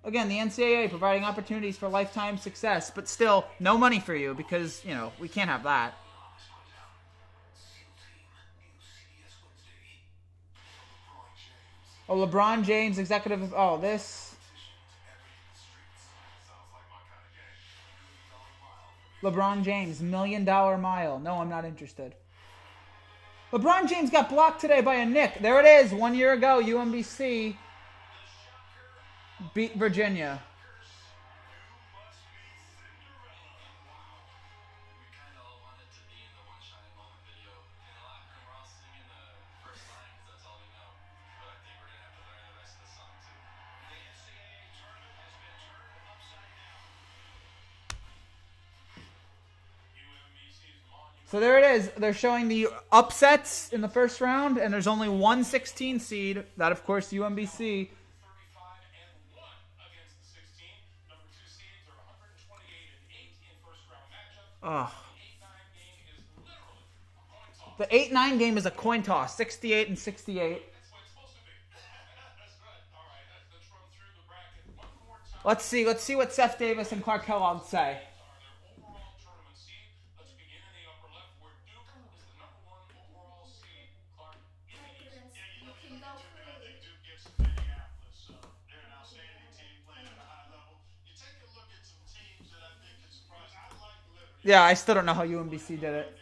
Again, the NCAA providing opportunities for lifetime success, but still no money for you because, you know, we can't have that. Oh, LeBron James, executive... Oh, this... LeBron James, $1 Million Mile. No, I'm not interested. LeBron James got blocked today by a Knick. There it is. 1 year ago, UMBC beat Virginia. So there it is. They're showing the upsets in the first round, and there's only one 16 seed. That, of course, UMBC. Ugh. The 8-9 game is a coin toss, 68 and 68. Let's see what Seth Davis and Clark Kellogg say. Yeah, I still don't know how UMBC did it.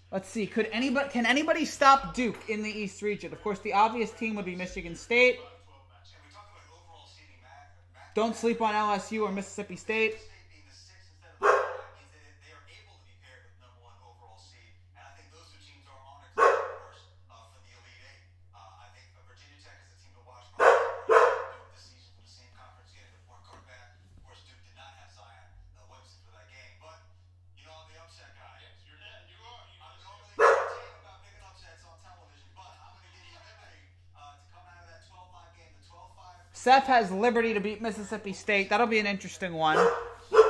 Let's see. Can anybody stop Duke in the East region? Of course, the obvious team would be Michigan State. Don't sleep on LSU or Mississippi State. Seth has Liberty to beat Mississippi State. That'll be an interesting one.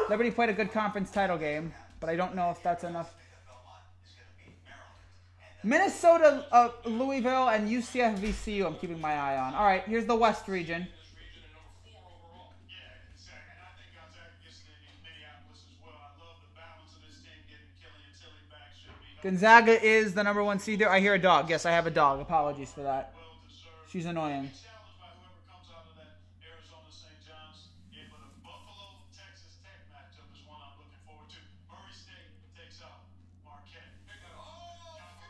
Liberty played a good conference title game, but I don't know if that's enough. Minnesota, Louisville, and UCF VCU I'm keeping my eye on. All right, here's the West region. Gonzaga is the #1 seed there. I hear a dog. Yes, I have a dog. Apologies for that. She's annoying.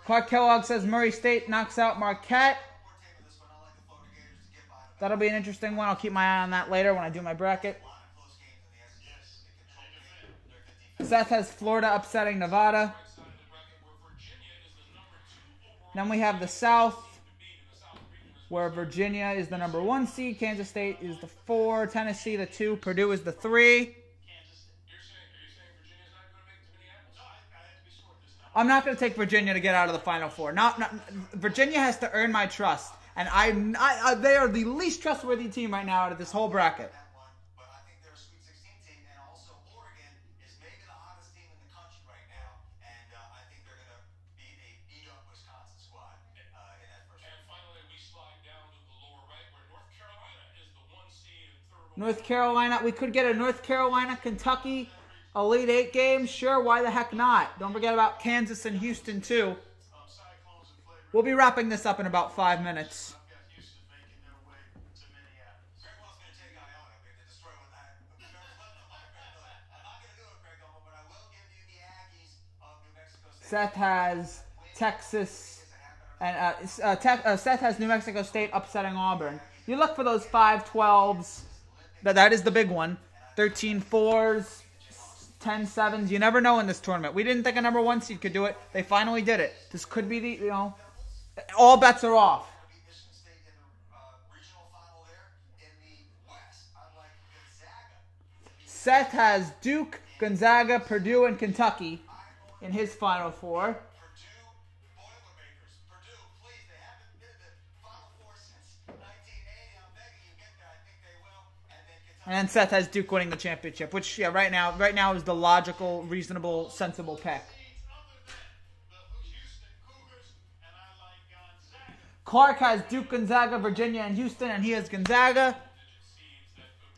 Clark Kellogg says Murray State knocks out Marquette. That'll be an interesting one. I'll keep my eye on that later when I do my bracket. Seth has Florida upsetting Nevada. Then we have the South, where Virginia is the #1 seed. Kansas State is the 4. Tennessee the 2. Purdue is the 3. I'm not going to take Virginia to get out of the Final Four. Virginia has to earn my trust, and they are the least trustworthy team right now out of this whole bracket. But I think they're a Sweet 16 team, and also Oregon is maybe the hottest team in the country right now, and I think they're going to beat a beat-up Wisconsin squad in that first round. And finally, we slide down to the lower right, where North Carolina is the 1 seed and 3rd. North Carolina, we could get a North Carolina, Kentucky Elite 8 game. Sure, why the heck not? Don't forget about Kansas and Houston, too. We'll be wrapping this up in about 5 minutes. Seth has Texas, and Seth has New Mexico State upsetting Auburn. You look for those 5-12s. That is the big one. 13-4s. 10-7s. You never know in this tournament. We didn't think a #1 seed could do it. They finally did it. This could be the, all bets are off. Seth has Duke, Gonzaga, Purdue, and Kentucky in his Final Four. And then Seth has Duke winning the championship, which, yeah, right now is the logical, reasonable, sensible pick. Clark has Duke, Gonzaga, Virginia, and Houston, and he has Gonzaga.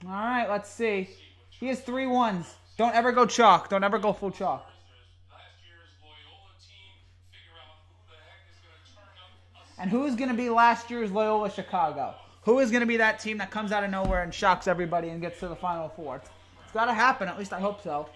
All right, let's see. He has 3 1s. Don't ever go chalk. Don't ever go full chalk. And who's going to be last year's Loyola Chicago? Who is going to be that team that comes out of nowhere and shocks everybody and gets to the Final Four? It's got to happen. At least I hope so.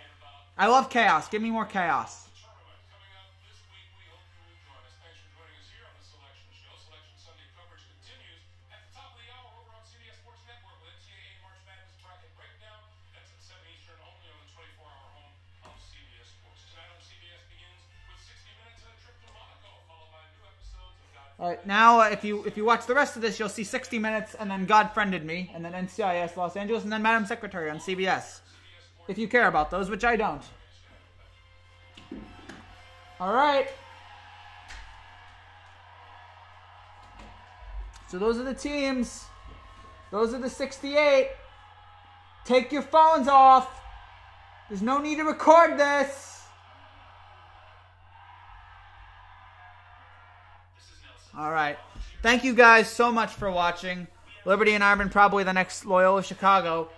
I love chaos. Give me more chaos. Tournament coming up this week. We hope you will join us. Thanks for joining us here on the Selection Show. Selection Sunday coverage continues at the top of the hour over on CBS Sports Network with NCAA March Madness bracket breakdown. That's at 7 Eastern, only on the 24-hour home of CBS Sports. Tonight on CBS begins with 60 minutes and a trip to Monaco, followed by new episodes of God. All right, now if you watch the rest of this, you'll see 60 Minutes, and then God Friended Me, and then NCIS Los Angeles, and then Madam Secretary on CBS. If you care about those, which I don't. All right. So those are the teams. Those are the 68. Take your phones off. There's no need to record this. All right. Thank you guys so much for watching. Liberty and Iron probably the next Loyola Chicago.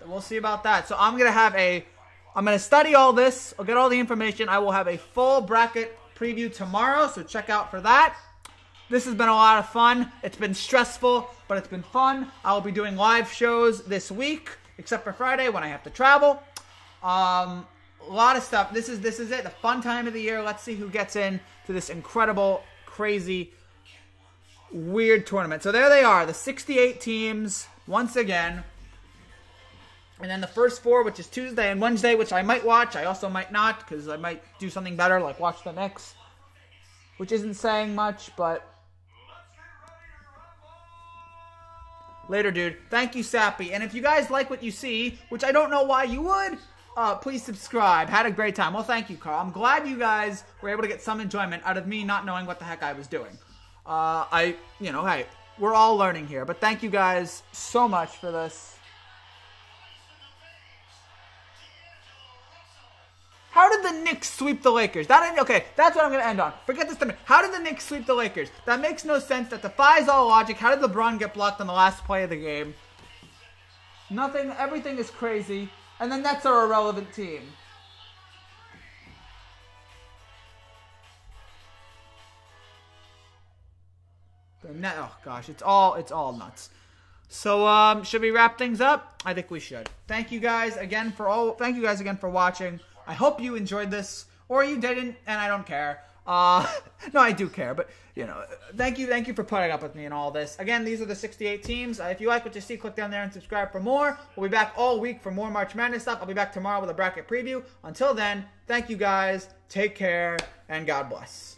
We'll see about that. So I'm going to study all this. I'll get all the information. I will have a full bracket preview tomorrow, so check out for that. This has been a lot of fun. It's been stressful, but it's been fun. I will be doing live shows this week, except for Friday when I have to travel. A lot of stuff. This is it, the fun time of the year. Let's see who gets in to this incredible, crazy, weird tournament. So there they are, the 68 teams, once again. And then the first four, which is Tuesday and Wednesday, which I might watch. I also might not, because I might do something better, like watch the Knicks. Which isn't saying much, but... Later, dude. Thank you, Sappy. And if you guys like what you see, which I don't know why you would, please subscribe. Had a great time. Well, thank you, Carl. I'm glad you guys were able to get some enjoyment out of me not knowing what the heck I was doing. Hey, we're all learning here. But thank you guys so much for this. How did the Knicks sweep the Lakers? Okay, that's what I'm going to end on. Forget this. How did the Knicks sweep the Lakers? That makes no sense. That defies all logic. How did LeBron get blocked on the last play of the game? Nothing. Everything is crazy. And the Nets are a irrelevant team. Oh gosh, it's all nuts. So should we wrap things up? I think we should. Thank you guys again for watching. I hope you enjoyed this, or you didn't, and I don't care. No, I do care, but, thank you for putting up with me and all this. Again, these are the 68 teams. If you like what you see, click down there and subscribe for more. We'll be back all week for more March Madness stuff. I'll be back tomorrow with a bracket preview. Until then, thank you guys, take care, and God bless.